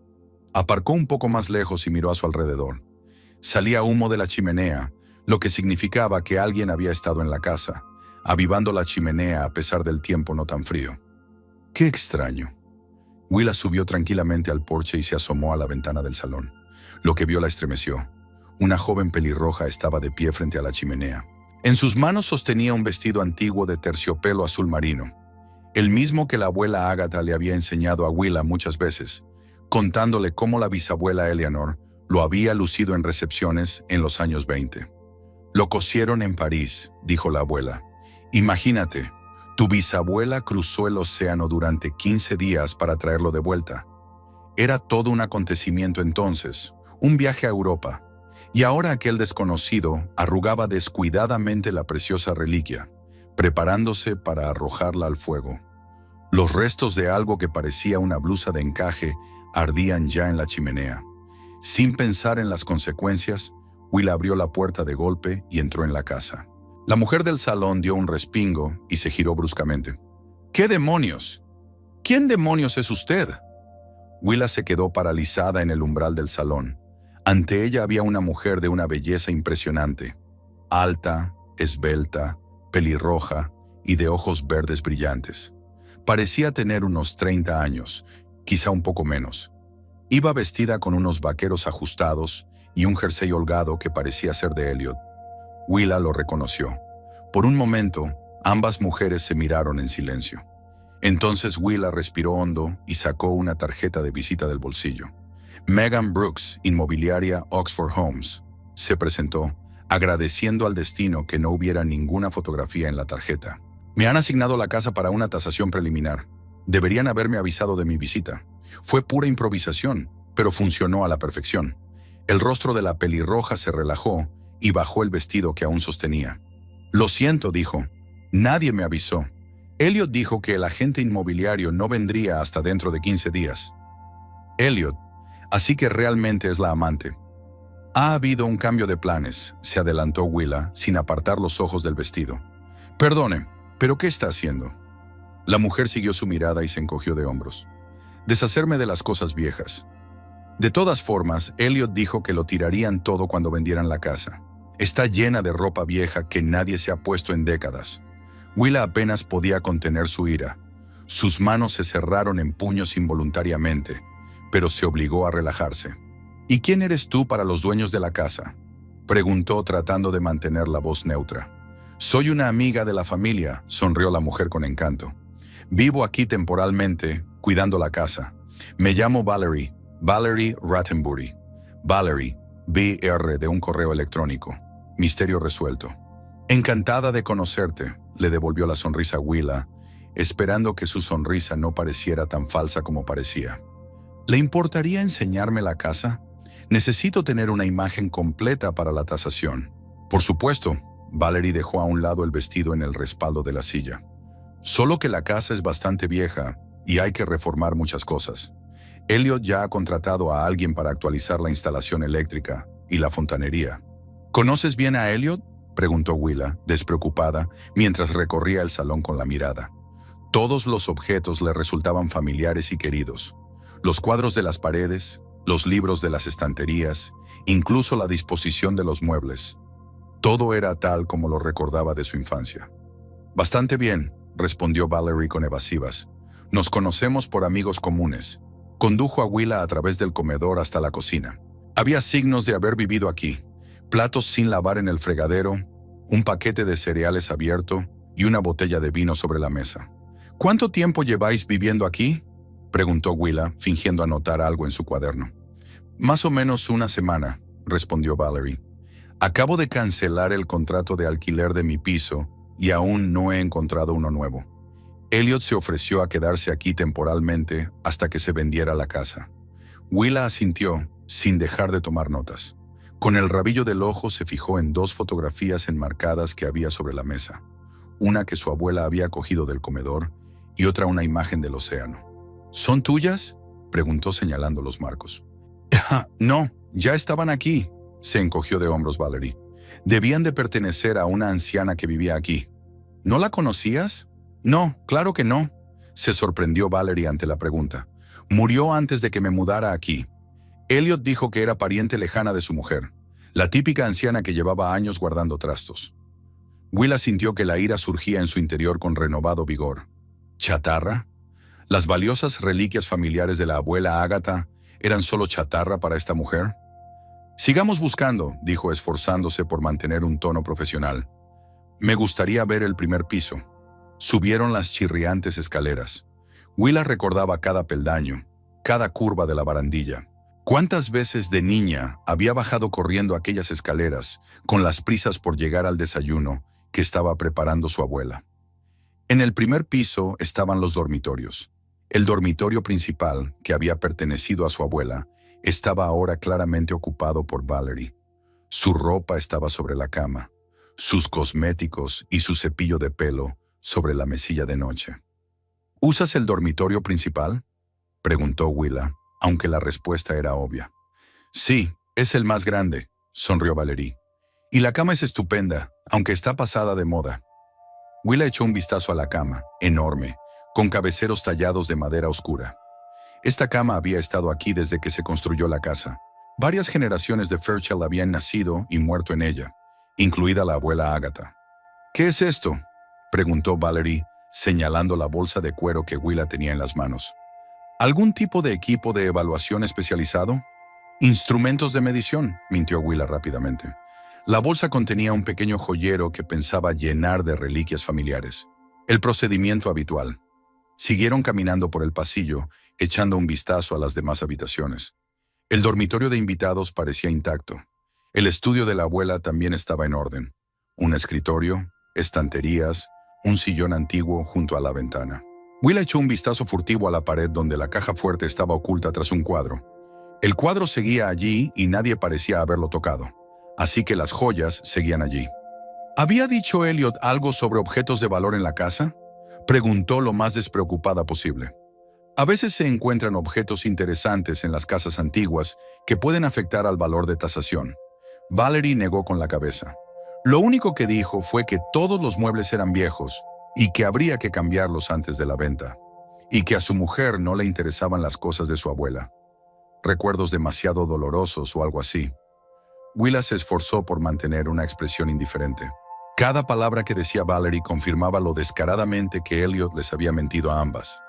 Aparcó un poco más lejos y miró a su alrededor. Salía humo de la chimenea, lo que significaba que alguien había estado en la casa, avivando la chimenea a pesar del tiempo no tan frío. ¡Qué extraño! Willa subió tranquilamente al porche y se asomó a la ventana del salón. Lo que vio la estremeció. Una joven pelirroja estaba de pie frente a la chimenea. En sus manos sostenía un vestido antiguo de terciopelo azul marino, el mismo que la abuela Agatha le había enseñado a Willa muchas veces, contándole cómo la bisabuela Eleanor lo había lucido en recepciones en los años 20. Lo cosieron en París, dijo la abuela. Imagínate, tu bisabuela cruzó el océano durante 15 días para traerlo de vuelta. Era todo un acontecimiento entonces, un viaje a Europa. Y ahora aquel desconocido arrugaba descuidadamente la preciosa reliquia, preparándose para arrojarla al fuego. Los restos de algo que parecía una blusa de encaje ardían ya en la chimenea. Sin pensar en las consecuencias, Will abrió la puerta de golpe y entró en la casa. La mujer del salón dio un respingo y se giró bruscamente. ¿Qué demonios? ¿Quién demonios es usted? Willa se quedó paralizada en el umbral del salón. Ante ella había una mujer de una belleza impresionante, alta, esbelta, pelirroja y de ojos verdes brillantes. Parecía tener unos 30 años, quizá un poco menos. Iba vestida con unos vaqueros ajustados y un jersey holgado que parecía ser de Elliot. Willa lo reconoció. Por un momento, ambas mujeres se miraron en silencio. Entonces Willa respiró hondo y sacó una tarjeta de visita del bolsillo. Megan Brooks, inmobiliaria Oxford Homes, se presentó, agradeciendo al destino que no hubiera ninguna fotografía en la tarjeta. Me han asignado la casa para una tasación preliminar. Deberían haberme avisado de mi visita. Fue pura improvisación, pero funcionó a la perfección. El rostro de la pelirroja se relajó y bajó el vestido que aún sostenía. Lo siento, dijo. Nadie me avisó. Elliot dijo que el agente inmobiliario no vendría hasta dentro de 15 días. Elliot, así que realmente es la amante. Ha habido un cambio de planes, se adelantó Willa sin apartar los ojos del vestido. Perdone, ¿pero qué está haciendo? La mujer siguió su mirada y se encogió de hombros. Deshacerme de las cosas viejas. De todas formas, Elliot dijo que lo tirarían todo cuando vendieran la casa. Está llena de ropa vieja que nadie se ha puesto en décadas. Willa apenas podía contener su ira. Sus manos se cerraron en puños involuntariamente, pero se obligó a relajarse. ¿Y quién eres tú para los dueños de la casa?, preguntó tratando de mantener la voz neutra. Soy una amiga de la familia, sonrió la mujer con encanto. Vivo aquí temporalmente, cuidando la casa. Me llamo Valerie Rattenbury. Valerie, BR de un correo electrónico. Misterio resuelto. Encantada de conocerte, le devolvió la sonrisa a Willa, esperando que su sonrisa no pareciera tan falsa como parecía. ¿Le importaría enseñarme la casa? Necesito tener una imagen completa para la tasación. Por supuesto, Valerie dejó a un lado el vestido en el respaldo de la silla. Solo que la casa es bastante vieja y hay que reformar muchas cosas. Elliot ya ha contratado a alguien para actualizar la instalación eléctrica y la fontanería. ¿Conoces bien a Elliot?, preguntó Willa, despreocupada, mientras recorría el salón con la mirada. Todos los objetos le resultaban familiares y queridos. Los cuadros de las paredes, los libros de las estanterías, incluso la disposición de los muebles. Todo era tal como lo recordaba de su infancia. Bastante bien, respondió Valerie con evasivas. Nos conocemos por amigos comunes. Condujo a Willa a través del comedor hasta la cocina. Había signos de haber vivido aquí. Platos sin lavar en el fregadero, un paquete de cereales abierto y una botella de vino sobre la mesa. ¿Cuánto tiempo lleváis viviendo aquí?, preguntó Willa, fingiendo anotar algo en su cuaderno. Más o menos una semana, respondió Valerie. Acabo de cancelar el contrato de alquiler de mi piso y aún no he encontrado uno nuevo. Elliot se ofreció a quedarse aquí temporalmente hasta que se vendiera la casa. Willa asintió, sin dejar de tomar notas. Con el rabillo del ojo se fijó en 2 fotografías enmarcadas que había sobre la mesa. Una que su abuela había cogido del comedor y otra una imagen del océano. ¿Son tuyas?, preguntó señalando los marcos. No, ya estaban aquí, se encogió de hombros Valerie. Debían de pertenecer a una anciana que vivía aquí. ¿No la conocías? No, claro que no, se sorprendió Valerie ante la pregunta. Murió antes de que me mudara aquí. Elliot dijo que era pariente lejana de su mujer, la típica anciana que llevaba años guardando trastos. Willa sintió que la ira surgía en su interior con renovado vigor. ¿Chatarra? ¿Las valiosas reliquias familiares de la abuela Agatha eran solo chatarra para esta mujer? Sigamos buscando, dijo esforzándose por mantener un tono profesional. Me gustaría ver el primer piso. Subieron las chirriantes escaleras. Willa recordaba cada peldaño, cada curva de la barandilla. ¿Cuántas veces de niña había bajado corriendo aquellas escaleras con las prisas por llegar al desayuno que estaba preparando su abuela? En el primer piso estaban los dormitorios. El dormitorio principal, que había pertenecido a su abuela, estaba ahora claramente ocupado por Valerie. Su ropa estaba sobre la cama, sus cosméticos y su cepillo de pelo sobre la mesilla de noche. ¿Usas el dormitorio principal?, preguntó Willa, aunque la respuesta era obvia. Sí, es el más grande, sonrió Valerie. Y la cama es estupenda, aunque está pasada de moda. Willa echó un vistazo a la cama, enorme, con cabeceros tallados de madera oscura. Esta cama había estado aquí desde que se construyó la casa. Varias generaciones de Fairchild habían nacido y muerto en ella, incluida la abuela Agatha. ¿Qué es esto?, preguntó Valerie, señalando la bolsa de cuero que Willa tenía en las manos. ¿Algún tipo de equipo de evaluación especializado? Instrumentos de medición, mintió Willa rápidamente. La bolsa contenía un pequeño joyero que pensaba llenar de reliquias familiares. El procedimiento habitual. Siguieron caminando por el pasillo, echando un vistazo a las demás habitaciones. El dormitorio de invitados parecía intacto. El estudio de la abuela también estaba en orden. Un escritorio, estanterías, un sillón antiguo junto a la ventana. Willa echó un vistazo furtivo a la pared donde la caja fuerte estaba oculta tras un cuadro. El cuadro seguía allí y nadie parecía haberlo tocado, así que las joyas seguían allí. ¿Había dicho Elliot algo sobre objetos de valor en la casa?, preguntó lo más despreocupada posible. A veces se encuentran objetos interesantes en las casas antiguas que pueden afectar al valor de tasación. Valerie negó con la cabeza. Lo único que dijo fue que todos los muebles eran viejos y que habría que cambiarlos antes de la venta, y que a su mujer no le interesaban las cosas de su abuela. Recuerdos demasiado dolorosos o algo así. Willa se esforzó por mantener una expresión indiferente. Cada palabra que decía Valerie confirmaba lo descaradamente que Elliot les había mentido a ambas.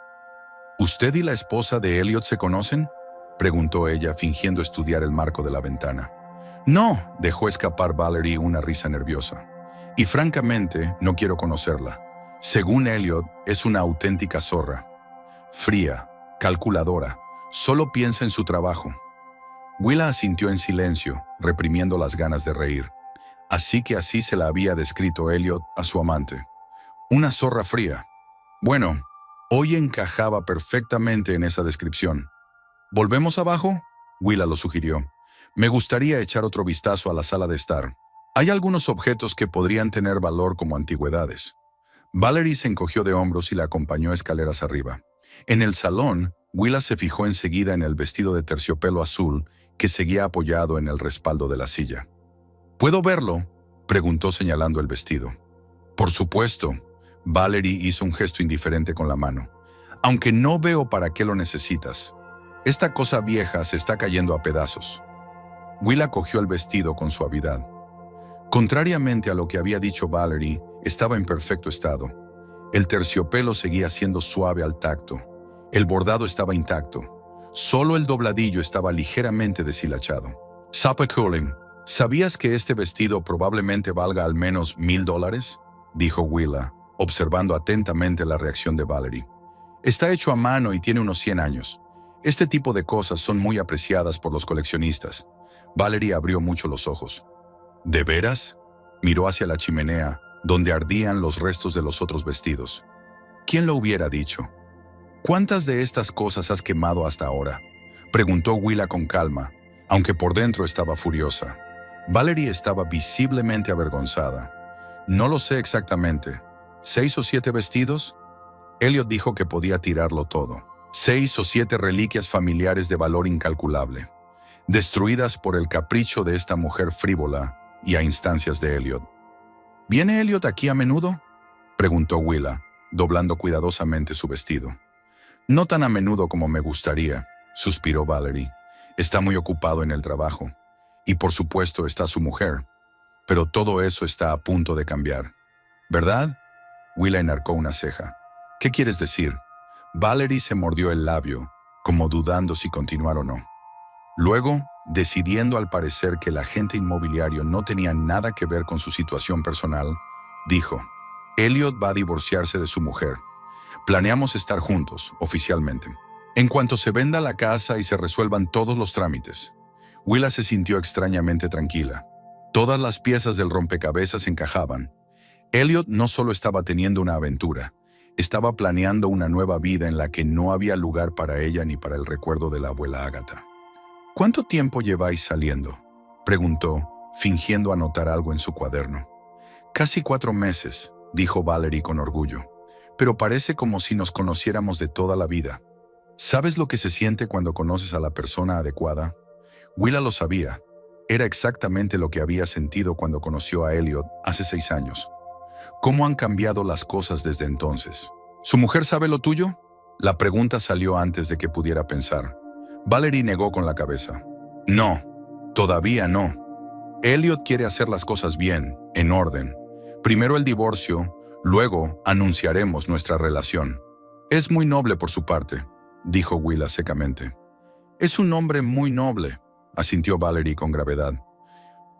¿Usted y la esposa de Elliot se conocen?, preguntó ella, fingiendo estudiar el marco de la ventana. No, dejó escapar Valerie una risa nerviosa. Y francamente, no quiero conocerla. Según Elliot, es una auténtica zorra. Fría, calculadora, solo piensa en su trabajo. Willa asintió en silencio, reprimiendo las ganas de reír. Así que así se la había descrito Elliot a su amante. Una zorra fría. Bueno, hoy encajaba perfectamente en esa descripción. ¿Volvemos abajo?, Willa lo sugirió. Me gustaría echar otro vistazo a la sala de estar. Hay algunos objetos que podrían tener valor como antigüedades. Valerie se encogió de hombros y la acompañó escaleras arriba. En el salón, Willa se fijó enseguida en el vestido de terciopelo azul que seguía apoyado en el respaldo de la silla. ¿Puedo verlo?, preguntó señalando el vestido. Por supuesto. Valerie hizo un gesto indiferente con la mano. Aunque no veo para qué lo necesitas. Esta cosa vieja se está cayendo a pedazos. Willa cogió el vestido con suavidad. Contrariamente a lo que había dicho Valerie, estaba en perfecto estado. El terciopelo seguía siendo suave al tacto. El bordado estaba intacto. Solo el dobladillo estaba ligeramente deshilachado. Sapaculin, ¿sabías que este vestido probablemente valga al menos $1,000? Dijo Willa, observando atentamente la reacción de Valerie. Está hecho a mano y tiene unos 100 años. Este tipo de cosas son muy apreciadas por los coleccionistas. Valerie abrió mucho los ojos. ¿De veras? Miró hacia la chimenea, donde ardían los restos de los otros vestidos. ¿Quién lo hubiera dicho? ¿Cuántas de estas cosas has quemado hasta ahora?, preguntó Willa con calma, aunque por dentro estaba furiosa. Valerie estaba visiblemente avergonzada. No lo sé exactamente. ¿6 o 7 vestidos? Elliot dijo que podía tirarlo todo. 6 o 7 reliquias familiares de valor incalculable, destruidas por el capricho de esta mujer frívola y a instancias de Elliot. ¿Viene Elliot aquí a menudo?, preguntó Willa, doblando cuidadosamente su vestido. No tan a menudo como me gustaría, suspiró Valerie. Está muy ocupado en el trabajo. Y por supuesto está su mujer. Pero todo eso está a punto de cambiar. ¿Verdad? Willa enarcó una ceja. ¿Qué quieres decir? Valerie se mordió el labio, como dudando si continuar o no. Luego, decidiendo al parecer que el agente inmobiliario no tenía nada que ver con su situación personal, dijo: Elliot va a divorciarse de su mujer. Planeamos estar juntos, oficialmente. En cuanto se venda la casa y se resuelvan todos los trámites. Willa se sintió extrañamente tranquila. Todas las piezas del rompecabezas encajaban. Elliot no solo estaba teniendo una aventura, estaba planeando una nueva vida en la que no había lugar para ella ni para el recuerdo de la abuela Agatha. ¿Cuánto tiempo lleváis saliendo?, preguntó, fingiendo anotar algo en su cuaderno. Casi 4 meses, dijo Valerie con orgullo. Pero parece como si nos conociéramos de toda la vida. ¿Sabes lo que se siente cuando conoces a la persona adecuada? Willa lo sabía. Era exactamente lo que había sentido cuando conoció a Elliot hace 6 años. ¿Cómo han cambiado las cosas desde entonces? ¿Su mujer sabe lo tuyo? La pregunta salió antes de que pudiera pensar. Valerie negó con la cabeza. No, todavía no. Elliot quiere hacer las cosas bien, en orden. Primero el divorcio, luego anunciaremos nuestra relación. Es muy noble por su parte, dijo Willa secamente. Es un hombre muy noble, asintió Valerie con gravedad.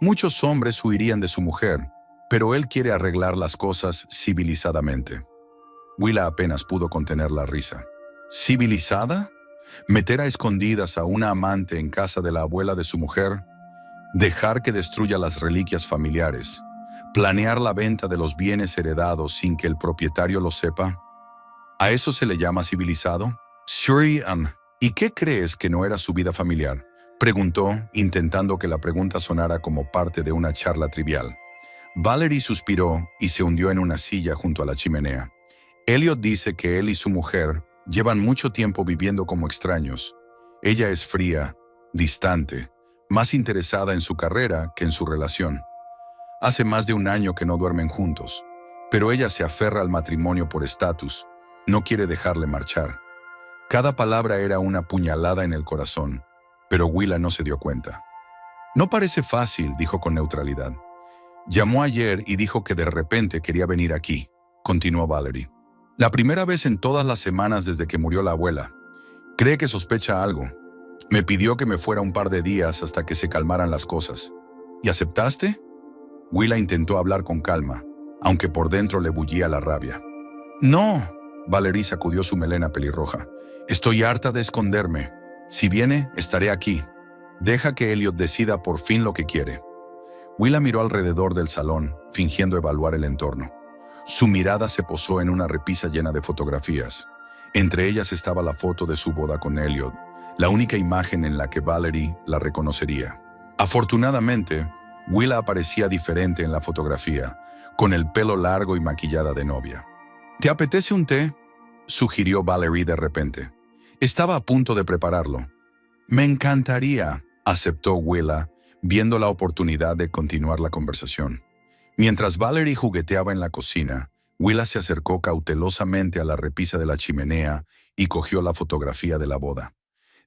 Muchos hombres huirían de su mujer, pero él quiere arreglar las cosas civilizadamente. Willa apenas pudo contener la risa. ¿Civilizada? ¿Meter a escondidas a una amante en casa de la abuela de su mujer? ¿Dejar que destruya las reliquias familiares? ¿Planear la venta de los bienes heredados sin que el propietario lo sepa? ¿A eso se le llama civilizado? ¿Y qué crees que no era su vida familiar?, preguntó, intentando que la pregunta sonara como parte de una charla trivial. Valerie suspiró y se hundió en una silla junto a la chimenea. Elliot dice que él y su mujer llevan mucho tiempo viviendo como extraños. Ella es fría, distante, más interesada en su carrera que en su relación. Hace más de 1 año que no duermen juntos, pero ella se aferra al matrimonio por estatus, no quiere dejarle marchar. Cada palabra era una puñalada en el corazón, pero Willa no se dio cuenta. No parece fácil, dijo con neutralidad. Llamó ayer y dijo que de repente quería venir aquí, continuó Valerie. La primera vez en todas las semanas desde que murió la abuela. Cree que sospecha algo. Me pidió que me fuera un par de días hasta que se calmaran las cosas. ¿Y aceptaste? Willa intentó hablar con calma, aunque por dentro le bullía la rabia. No, Valerie sacudió su melena pelirroja. Estoy harta de esconderme. Si viene, estaré aquí. Deja que Elliot decida por fin lo que quiere. Willa miró alrededor del salón, fingiendo evaluar el entorno. Su mirada se posó en una repisa llena de fotografías. Entre ellas estaba la foto de su boda con Elliot, la única imagen en la que Valerie la reconocería. Afortunadamente, Willa aparecía diferente en la fotografía, con el pelo largo y maquillada de novia. ¿Te apetece un té?, sugirió Valerie de repente. Estaba a punto de prepararlo. Me encantaría, aceptó Willa, viendo la oportunidad de continuar la conversación. Mientras Valerie jugueteaba en la cocina, Willa se acercó cautelosamente a la repisa de la chimenea y cogió la fotografía de la boda.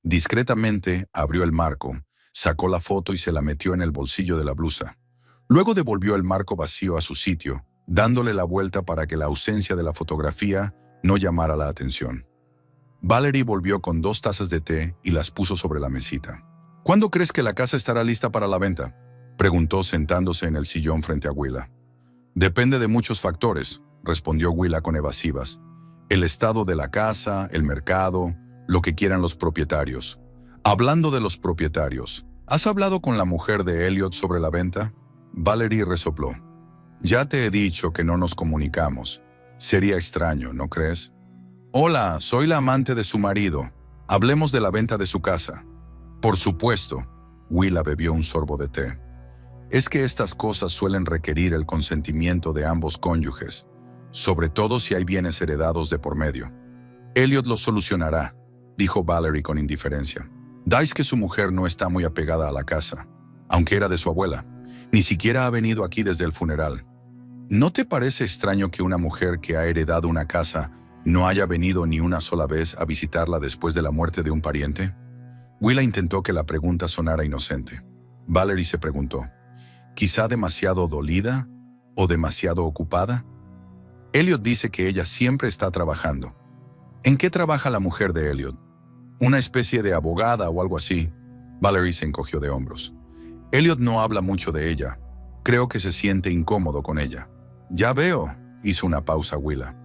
Discretamente abrió el marco, sacó la foto y se la metió en el bolsillo de la blusa. Luego devolvió el marco vacío a su sitio, dándole la vuelta para que la ausencia de la fotografía no llamara la atención. Valerie volvió con 2 tazas de té y las puso sobre la mesita. ¿Cuándo crees que la casa estará lista para la venta?, preguntó sentándose en el sillón frente a Willa. Depende de muchos factores, respondió Willa con evasivas. El estado de la casa, el mercado, lo que quieran los propietarios. Hablando de los propietarios, ¿has hablado con la mujer de Elliot sobre la venta? Valerie resopló. Ya te he dicho que no nos comunicamos. Sería extraño, ¿no crees? Hola, soy la amante de su marido. Hablemos de la venta de su casa. Por supuesto. Willa bebió un sorbo de té. Es que estas cosas suelen requerir el consentimiento de ambos cónyuges, sobre todo si hay bienes heredados de por medio. Elliot lo solucionará, dijo Valerie con indiferencia. Dais que su mujer no está muy apegada a la casa, aunque era de su abuela. Ni siquiera ha venido aquí desde el funeral. ¿No te parece extraño que una mujer que ha heredado una casa no haya venido ni una sola vez a visitarla después de la muerte de un pariente? Willa intentó que la pregunta sonara inocente. Valerie se preguntó, ¿quizá demasiado dolida o demasiado ocupada? Elliot dice que ella siempre está trabajando. ¿En qué trabaja la mujer de Elliot? ¿Una especie de abogada o algo así? Valerie se encogió de hombros. Elliot no habla mucho de ella. Creo que se siente incómodo con ella. Ya veo, hizo una pausa Willa.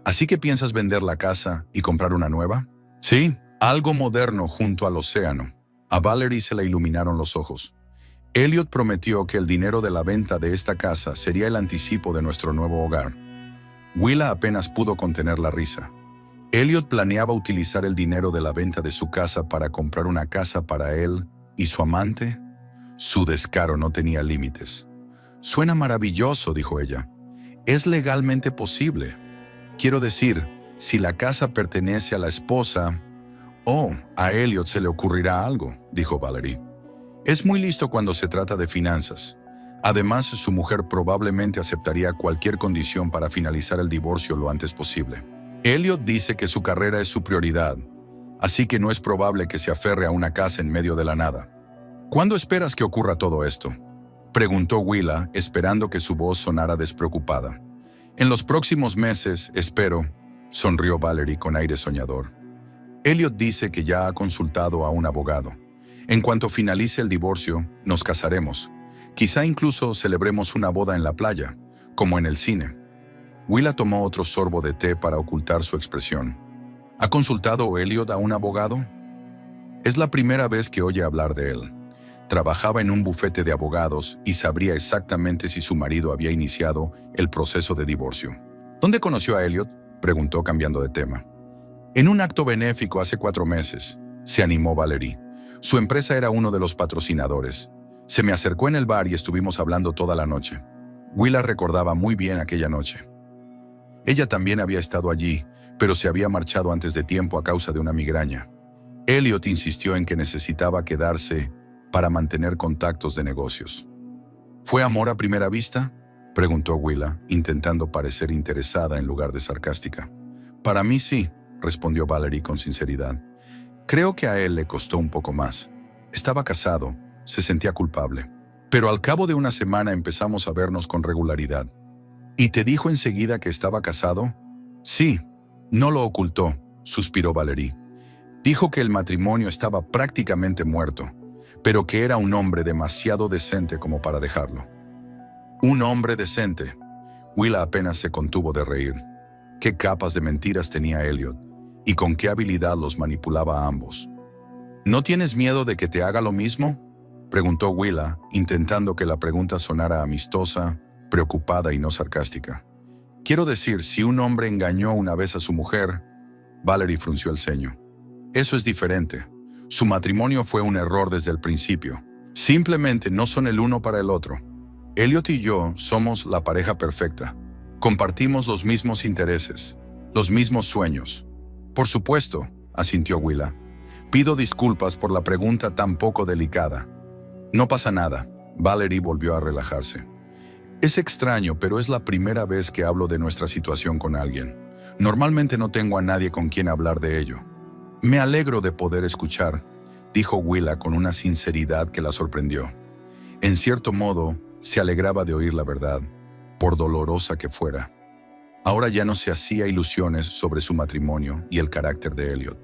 ¿Así que piensas vender la casa y comprar una nueva? Sí, Algo moderno junto al océano. A Valerie se le iluminaron los ojos. Elliot prometió que el dinero de la venta de esta casa sería el anticipo de nuestro nuevo hogar. Willa apenas pudo contener la risa. Elliot planeaba utilizar el dinero de la venta de su casa para comprar una casa para él y su amante. Su descaro no tenía límites. «Suena maravilloso», dijo ella. «Es legalmente posible. Quiero decir, si la casa pertenece a la esposa...» «Oh, a Elliot se le ocurrirá algo», dijo Valerie. «Es muy listo cuando se trata de finanzas. Además, su mujer probablemente aceptaría cualquier condición para finalizar el divorcio lo antes posible. Elliot dice que su carrera es su prioridad, así que no es probable que se aferre a una casa en medio de la nada». «¿Cuándo esperas que ocurra todo esto?», preguntó Willa, esperando que su voz sonara despreocupada. «En los próximos meses, espero», sonrió Valerie con aire soñador. «Elliot dice que ya ha consultado a un abogado. En cuanto finalice el divorcio, nos casaremos. Quizá incluso celebremos una boda en la playa, como en el cine». Willa tomó otro sorbo de té para ocultar su expresión. ¿Ha consultado Elliot a un abogado? Es la primera vez que oye hablar de él. Trabajaba en un bufete de abogados y sabría exactamente si su marido había iniciado el proceso de divorcio. ¿Dónde conoció a Elliot?, preguntó cambiando de tema. En un acto benéfico hace 4 meses, se animó Valerie. Su empresa era uno de los patrocinadores. Se me acercó en el bar y estuvimos hablando toda la noche. Willa recordaba muy bien aquella noche. Ella también había estado allí, pero se había marchado antes de tiempo a causa de una migraña. Elliot insistió en que necesitaba quedarse para mantener contactos de negocios. ¿Fue amor a primera vista?, preguntó Willa, intentando parecer interesada en lugar de sarcástica. Para mí sí, respondió Valerie con sinceridad. Creo que a él le costó un poco más. Estaba casado, se sentía culpable. Pero al cabo de una semana empezamos a vernos con regularidad. ¿Y te dijo enseguida que estaba casado? Sí, no lo ocultó, suspiró Valerie. Dijo que el matrimonio estaba prácticamente muerto, pero que era un hombre demasiado decente como para dejarlo. Un hombre decente. Willa apenas se contuvo de reír. Qué capas de mentiras tenía Elliot, y con qué habilidad los manipulaba a ambos. ¿No tienes miedo de que te haga lo mismo?, preguntó Willa, intentando que la pregunta sonara amistosa, preocupada y no sarcástica. Quiero decir, si un hombre engañó una vez a su mujer... Valerie frunció el ceño. Eso es diferente. Su matrimonio fue un error desde el principio. Simplemente no son el uno para el otro. Elliot y yo somos la pareja perfecta. Compartimos los mismos intereses, los mismos sueños. Por supuesto, asintió Willa. Pido disculpas por la pregunta tan poco delicada. No pasa nada. Valerie volvió a relajarse. Es extraño, pero es la primera vez que hablo de nuestra situación con alguien. Normalmente no tengo a nadie con quien hablar de ello. Me alegro de poder escuchar, dijo Willa con una sinceridad que la sorprendió. En cierto modo, se alegraba de oír la verdad, por dolorosa que fuera. Ahora ya no se hacía ilusiones sobre su matrimonio y el carácter de Elliot.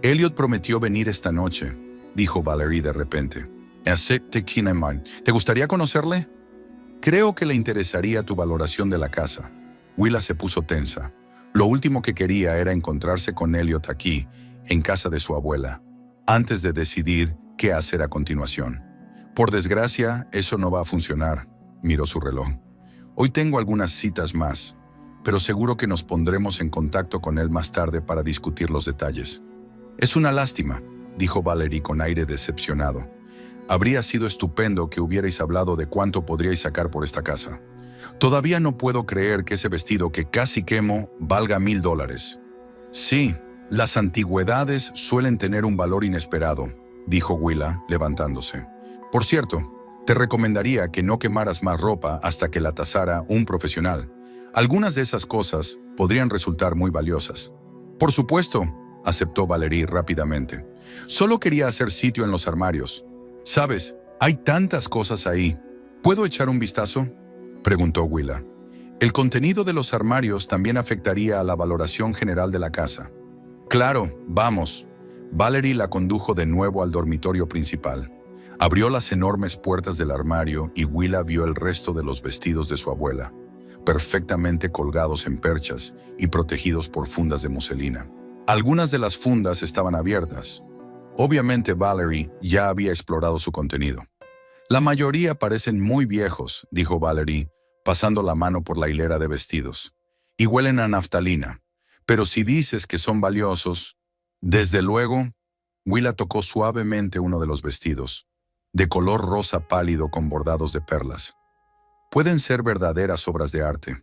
Elliot prometió venir esta noche, dijo Valerie de repente. ¿Te gustaría conocerle? Creo que le interesaría tu valoración de la casa. Willa se puso tensa. Lo último que quería era encontrarse con Elliot aquí, en casa de su abuela, antes de decidir qué hacer a continuación. Por desgracia, eso no va a funcionar, miró su reloj. Hoy tengo algunas citas más, pero seguro que nos pondremos en contacto con él más tarde para discutir los detalles. Es una lástima, dijo Valerie con aire decepcionado. Habría sido estupendo que hubierais hablado de cuánto podríais sacar por esta casa. Todavía no puedo creer que ese vestido que casi quemo valga $1000. Sí, las antigüedades suelen tener un valor inesperado, dijo Willa, levantándose. Por cierto, te recomendaría que no quemaras más ropa hasta que la tasara un profesional. Algunas de esas cosas podrían resultar muy valiosas. Por supuesto, aceptó Valerie rápidamente. Solo quería hacer sitio en los armarios. ¿Sabes? Hay tantas cosas ahí. ¿Puedo echar un vistazo?, preguntó Willa. El contenido de los armarios también afectaría a la valoración general de la casa. Claro, vamos. Valerie la condujo de nuevo al dormitorio principal. Abrió las enormes puertas del armario y Willa vio el resto de los vestidos de su abuela, perfectamente colgados en perchas y protegidos por fundas de muselina. Algunas de las fundas estaban abiertas. Obviamente Valerie ya había explorado su contenido. La mayoría parecen muy viejos, dijo Valerie, pasando la mano por la hilera de vestidos. Y huelen a naftalina. Pero si dices que son valiosos, desde luego, Willa tocó suavemente uno de los vestidos, de color rosa pálido con bordados de perlas. Pueden ser verdaderas obras de arte.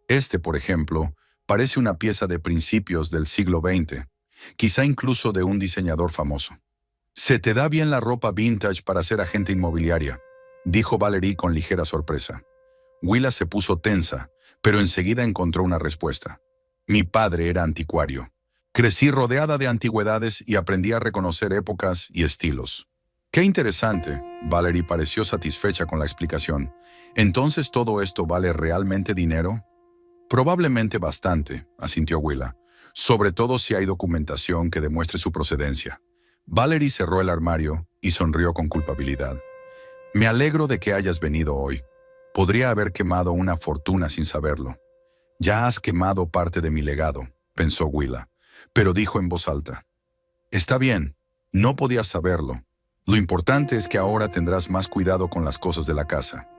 Este, por ejemplo, parece una pieza de principios del siglo XX, quizá incluso de un diseñador famoso. «Se te da bien la ropa vintage para ser agente inmobiliaria», dijo Valerie con ligera sorpresa. Willa se puso tensa, pero enseguida encontró una respuesta. «Mi padre era anticuario. Crecí rodeada de antigüedades y aprendí a reconocer épocas y estilos». «Qué interesante», Valerie pareció satisfecha con la explicación. «¿Entonces todo esto vale realmente dinero?» «Probablemente bastante», asintió Willa, «sobre todo si hay documentación que demuestre su procedencia». Valerie cerró el armario y sonrió con culpabilidad. «Me alegro de que hayas venido hoy. Podría haber quemado una fortuna sin saberlo». «Ya has quemado parte de mi legado», pensó Willa, pero dijo en voz alta. «Está bien, no podías saberlo. Lo importante es que ahora tendrás más cuidado con las cosas de la casa».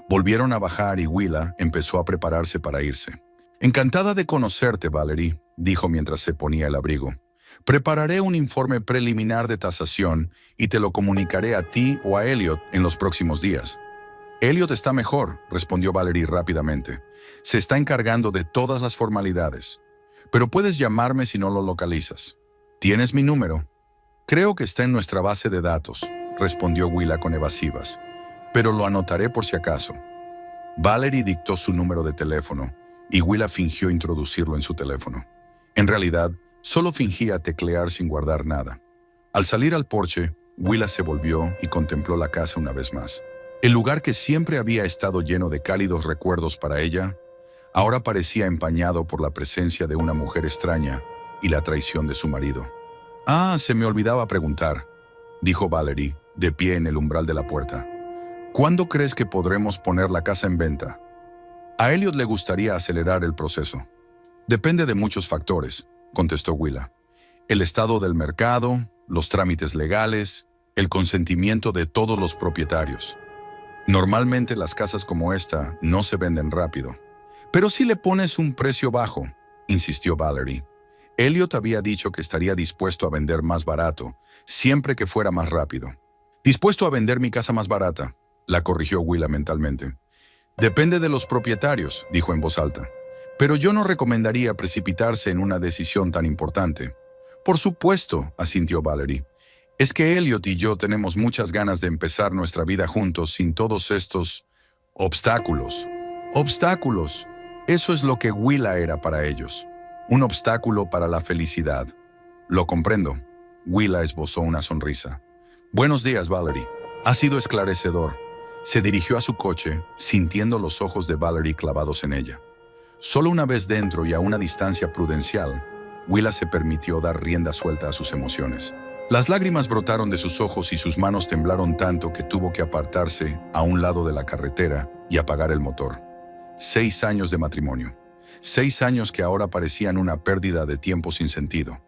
Volvieron a bajar y Willa empezó a prepararse para irse. «Encantada de conocerte, Valerie», dijo mientras se ponía el abrigo. «Prepararé un informe preliminar de tasación y te lo comunicaré a ti o a Elliot en los próximos días». «Elliot está mejor», respondió Valerie rápidamente. «Se está encargando de todas las formalidades. Pero puedes llamarme si no lo localizas. ¿Tienes mi número?» «Creo que está en nuestra base de datos», respondió Willa con evasivas. «Pero lo anotaré por si acaso». Valerie dictó su número de teléfono y Willa fingió introducirlo en su teléfono. En realidad, solo fingía teclear sin guardar nada. Al salir al porche, Willa se volvió y contempló la casa una vez más. El lugar que siempre había estado lleno de cálidos recuerdos para ella, ahora parecía empañado por la presencia de una mujer extraña y la traición de su marido. «Ah, se me olvidaba preguntar», dijo Valerie, de pie en el umbral de la puerta. «¿Cuándo crees que podremos poner la casa en venta?» A Elliot le gustaría acelerar el proceso. «Depende de muchos factores», contestó Willa. «El estado del mercado, los trámites legales, el consentimiento de todos los propietarios. Normalmente las casas como esta no se venden rápido. Pero si le pones un precio bajo», insistió Valerie. Elliot había dicho que estaría dispuesto a vender más barato, siempre que fuera más rápido. «Dispuesto a vender mi casa más barata», la corrigió Willa mentalmente. «Depende de los propietarios», dijo en voz alta. «Pero yo no recomendaría precipitarse en una decisión tan importante». «Por supuesto», asintió Valerie. «Es que Elliot y yo tenemos muchas ganas de empezar nuestra vida juntos sin todos estos obstáculos». «Obstáculos». Eso es lo que Willa era para ellos. Un obstáculo para la felicidad. «Lo comprendo». Willa esbozó una sonrisa. «Buenos días, Valerie. Ha sido esclarecedor». Se dirigió a su coche, sintiendo los ojos de Valerie clavados en ella. Solo una vez dentro y a una distancia prudencial, Willa se permitió dar rienda suelta a sus emociones. Las lágrimas brotaron de sus ojos y sus manos temblaron tanto que tuvo que apartarse a un lado de la carretera y apagar el motor. 6 años de matrimonio. 6 años que ahora parecían una pérdida de tiempo sin sentido.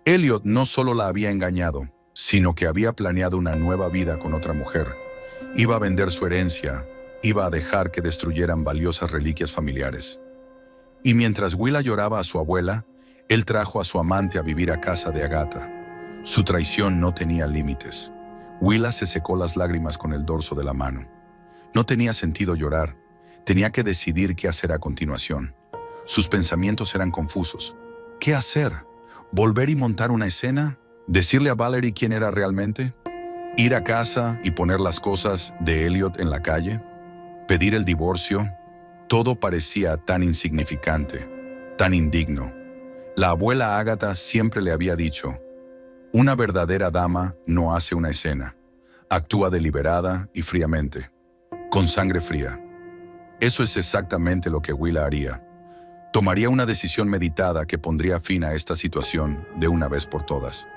Elliot no solo la había engañado, sino que había planeado una nueva vida con otra mujer. Iba a vender su herencia, iba a dejar que destruyeran valiosas reliquias familiares. Y mientras Willa lloraba a su abuela, él trajo a su amante a vivir a casa de Agatha. Su traición no tenía límites. Willa se secó las lágrimas con el dorso de la mano. No tenía sentido llorar. Tenía que decidir qué hacer a continuación. Sus pensamientos eran confusos. ¿Qué hacer? ¿Volver y montar una escena? ¿Decirle a Valerie quién era realmente? ¿Ir a casa y poner las cosas de Elliot en la calle? ¿Pedir el divorcio? Todo parecía tan insignificante, tan indigno. La abuela Agatha siempre le había dicho: «Una verdadera dama no hace una escena. Actúa deliberada y fríamente, con sangre fría». Eso es exactamente lo que Willa haría. Tomaría una decisión meditada que pondría fin a esta situación de una vez por todas.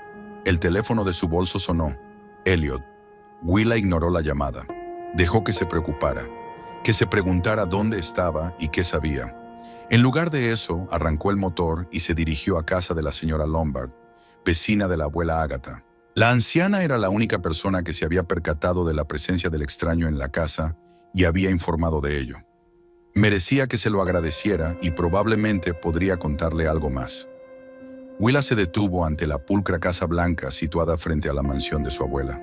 El teléfono de su bolso sonó. Elliot. Willa ignoró la llamada. Dejó que se preocupara, que se preguntara dónde estaba y qué sabía. En lugar de eso, arrancó el motor y se dirigió a casa de la señora Lombard, vecina de la abuela Agatha. La anciana era la única persona que se había percatado de la presencia del extraño en la casa y había informado de ello. Merecía que se lo agradeciera y probablemente podría contarle algo más. Willa se detuvo ante la pulcra casa blanca situada frente a la mansión de su abuela.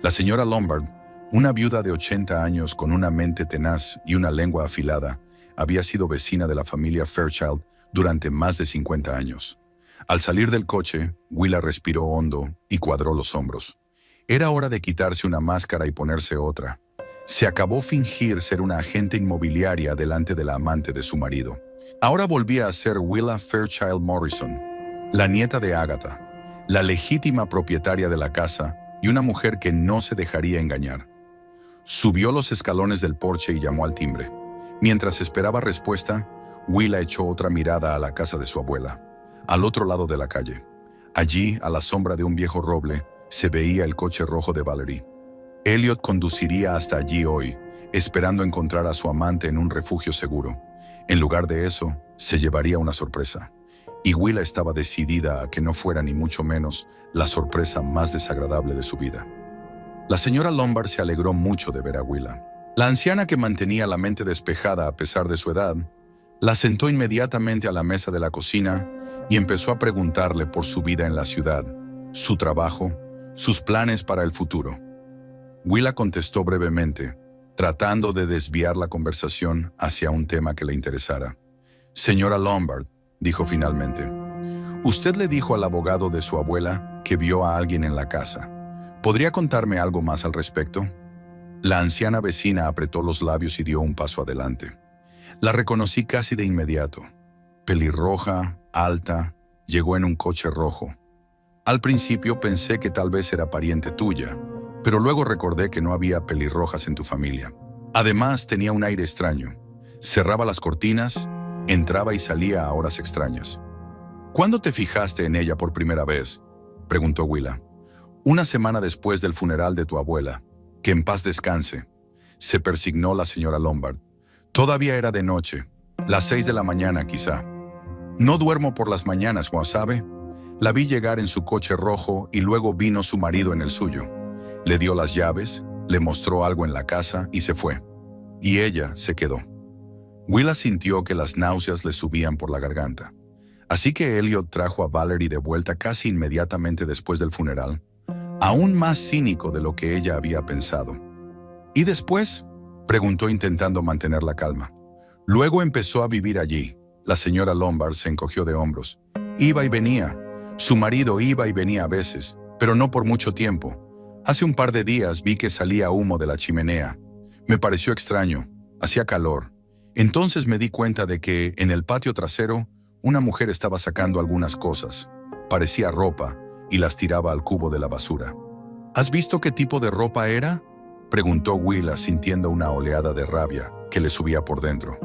La señora Lombard, una viuda de 80 años con una mente tenaz y una lengua afilada, había sido vecina de la familia Fairchild durante más de 50 años. Al salir del coche, Willa respiró hondo y cuadró los hombros. Era hora de quitarse una máscara y ponerse otra. Se acabó fingir ser una agente inmobiliaria delante de la amante de su marido. Ahora volvía a ser Willa Fairchild Morrison, la nieta de Agatha, la legítima propietaria de la casa y una mujer que no se dejaría engañar. Subió los escalones del porche y llamó al timbre. Mientras esperaba respuesta, Willa echó otra mirada a la casa de su abuela, al otro lado de la calle. Allí, a la sombra de un viejo roble, se veía el coche rojo de Valerie. Elliot conduciría hasta allí hoy, esperando encontrar a su amante en un refugio seguro. En lugar de eso, se llevaría una sorpresa. Y Willa estaba decidida a que no fuera ni mucho menos la sorpresa más desagradable de su vida. La señora Lombard se alegró mucho de ver a Willa. La anciana, que mantenía la mente despejada a pesar de su edad, la sentó inmediatamente a la mesa de la cocina y empezó a preguntarle por su vida en la ciudad, su trabajo, sus planes para el futuro. Willa contestó brevemente, tratando de desviar la conversación hacia un tema que le interesara. «Señora Lombard», dijo finalmente, «usted le dijo al abogado de su abuela que vio a alguien en la casa. ¿Podría contarme algo más al respecto?» La anciana vecina apretó los labios y dio un paso adelante. La reconocí casi de inmediato. Pelirroja, alta, llegó en un coche rojo. Al principio pensé que tal vez era pariente tuya, pero luego recordé que no había pelirrojas en tu familia. Además, tenía un aire extraño. Cerraba las cortinas, entraba y salía a horas extrañas. «¿Cuándo te fijaste en ella por primera vez?», preguntó Willa. «Una semana después del funeral de tu abuela. Que en paz descanse», se persignó la señora Lombard. «Todavía era de noche, las 6 de la mañana quizá. No duermo por las mañanas, como sabe». La vi llegar en su coche rojo y luego vino su marido en el suyo. Le dio las llaves, le mostró algo en la casa y se fue. Y ella se quedó. Willa sintió que las náuseas le subían por la garganta. Así que Elliot trajo a Valerie de vuelta casi inmediatamente después del funeral, aún más cínico de lo que ella había pensado. «¿Y después?», preguntó intentando mantener la calma. «Luego empezó a vivir allí». La señora Lombard se encogió de hombros. «Iba y venía. Su marido iba y venía a veces, pero no por mucho tiempo. Hace un par de días vi que salía humo de la chimenea. Me pareció extraño. Hacía calor. Entonces me di cuenta de que, en el patio trasero, una mujer estaba sacando algunas cosas. Parecía ropa, y las tiraba al cubo de la basura». «¿Has visto qué tipo de ropa era?», preguntó Willa, sintiendo una oleada de rabia que le subía por dentro.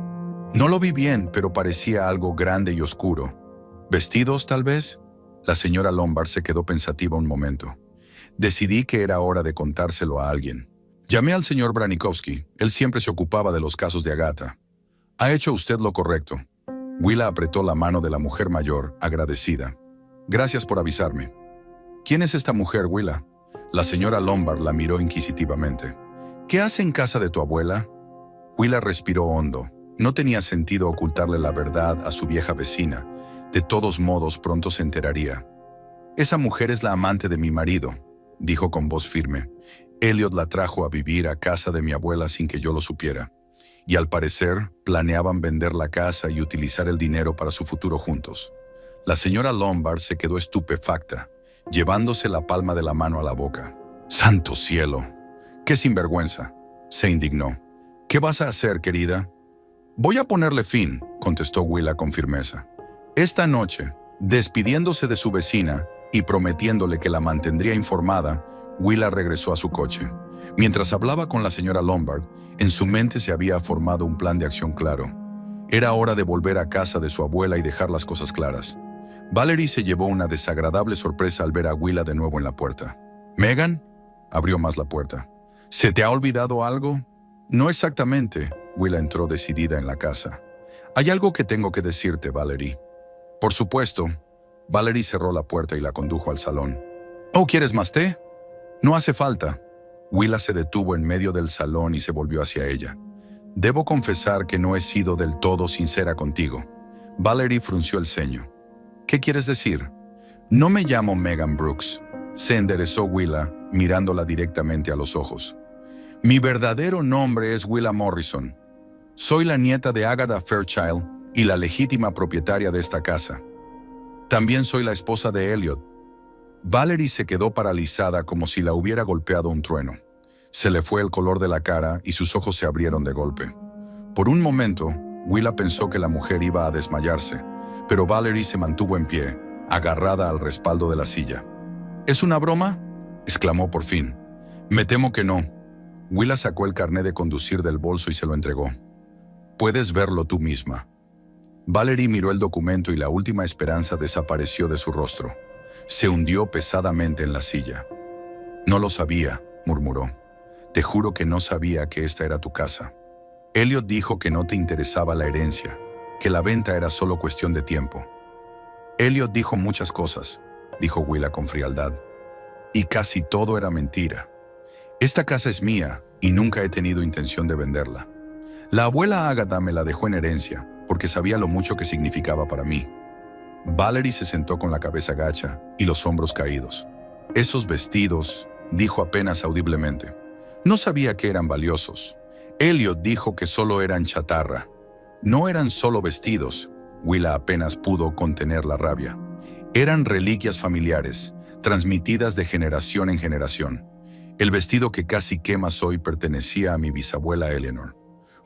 «No lo vi bien, pero parecía algo grande y oscuro. ¿Vestidos, tal vez?». La señora Lombard se quedó pensativa un momento. «Decidí que era hora de contárselo a alguien. Llamé al señor Branikovsky. Él siempre se ocupaba de los casos de Agatha». «Ha hecho usted lo correcto». Willa apretó la mano de la mujer mayor, agradecida. «Gracias por avisarme». «¿Quién es esta mujer, Willa?». La señora Lombard la miró inquisitivamente. «¿Qué hace en casa de tu abuela?». Willa respiró hondo. No tenía sentido ocultarle la verdad a su vieja vecina. De todos modos, pronto se enteraría. «Esa mujer es la amante de mi marido», dijo con voz firme. «Elliot la trajo a vivir a casa de mi abuela sin que yo lo supiera. Y al parecer, planeaban vender la casa y utilizar el dinero para su futuro juntos». La señora Lombard se quedó estupefacta, llevándose la palma de la mano a la boca. «¡Santo cielo! ¡Qué sinvergüenza!», se indignó. «¿Qué vas a hacer, querida?». «Voy a ponerle fin», contestó Willa con firmeza. Esta noche, despidiéndose de su vecina y prometiéndole que la mantendría informada, Willa regresó a su coche. Mientras hablaba con la señora Lombard, en su mente se había formado un plan de acción claro. Era hora de volver a casa de su abuela y dejar las cosas claras. Valerie se llevó una desagradable sorpresa al ver a Willa de nuevo en la puerta. «¿Megan?», abrió más la puerta. «¿Se te ha olvidado algo?». «No exactamente». Willa entró decidida en la casa. Hay algo que tengo que decirte, Valerie. Por supuesto. Valerie cerró la puerta y la condujo al salón. ¿Oh, quieres más té? No hace falta. Willa se detuvo en medio del salón y se volvió hacia ella. Debo confesar que no he sido del todo sincera contigo. Valerie frunció el ceño. ¿Qué quieres decir? No me llamo Megan Brooks. Se enderezó Willa, mirándola directamente a los ojos. Mi verdadero nombre es Willa Morrison. Soy la nieta de Agatha Fairchild y la legítima propietaria de esta casa. También soy la esposa de Elliot. Valerie se quedó paralizada como si la hubiera golpeado un trueno. Se le fue el color de la cara y sus ojos se abrieron de golpe. Por un momento, Willa pensó que la mujer iba a desmayarse, pero Valerie se mantuvo en pie, agarrada al respaldo de la silla. ¿Es una broma?, exclamó por fin. Me temo que no. Willa sacó el carné de conducir del bolso y se lo entregó. Puedes verlo tú misma. Valerie miró el documento y la última esperanza desapareció de su rostro. Se hundió pesadamente en la silla. No lo sabía, murmuró. Te juro que no sabía que esta era tu casa. Elliot dijo que no te interesaba la herencia, que la venta era solo cuestión de tiempo. Elliot dijo muchas cosas, dijo Willa con frialdad. Y casi todo era mentira. Esta casa es mía y nunca he tenido intención de venderla. La abuela Agatha me la dejó en herencia porque sabía lo mucho que significaba para mí. Valerie se sentó con la cabeza gacha y los hombros caídos. Esos vestidos, dijo apenas audiblemente. No sabía que eran valiosos. Elliot dijo que solo eran chatarra. No eran solo vestidos. Willa apenas pudo contener la rabia. Eran reliquias familiares, transmitidas de generación en generación. El vestido que casi quemas hoy pertenecía a mi bisabuela Eleanor.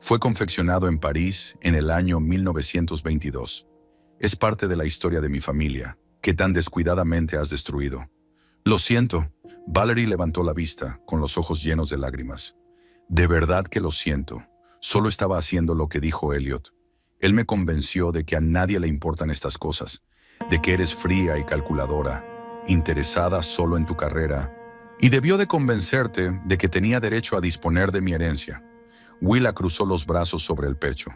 Fue confeccionado en París en el año 1922. Es parte de la historia de mi familia, que tan descuidadamente has destruido. Lo siento. Valerie levantó la vista, con los ojos llenos de lágrimas. De verdad que lo siento. Solo estaba haciendo lo que dijo Elliot. Él me convenció de que a nadie le importan estas cosas, de que eres fría y calculadora, interesada solo en tu carrera, y debió de convencerte de que tenía derecho a disponer de mi herencia. Willa cruzó los brazos sobre el pecho.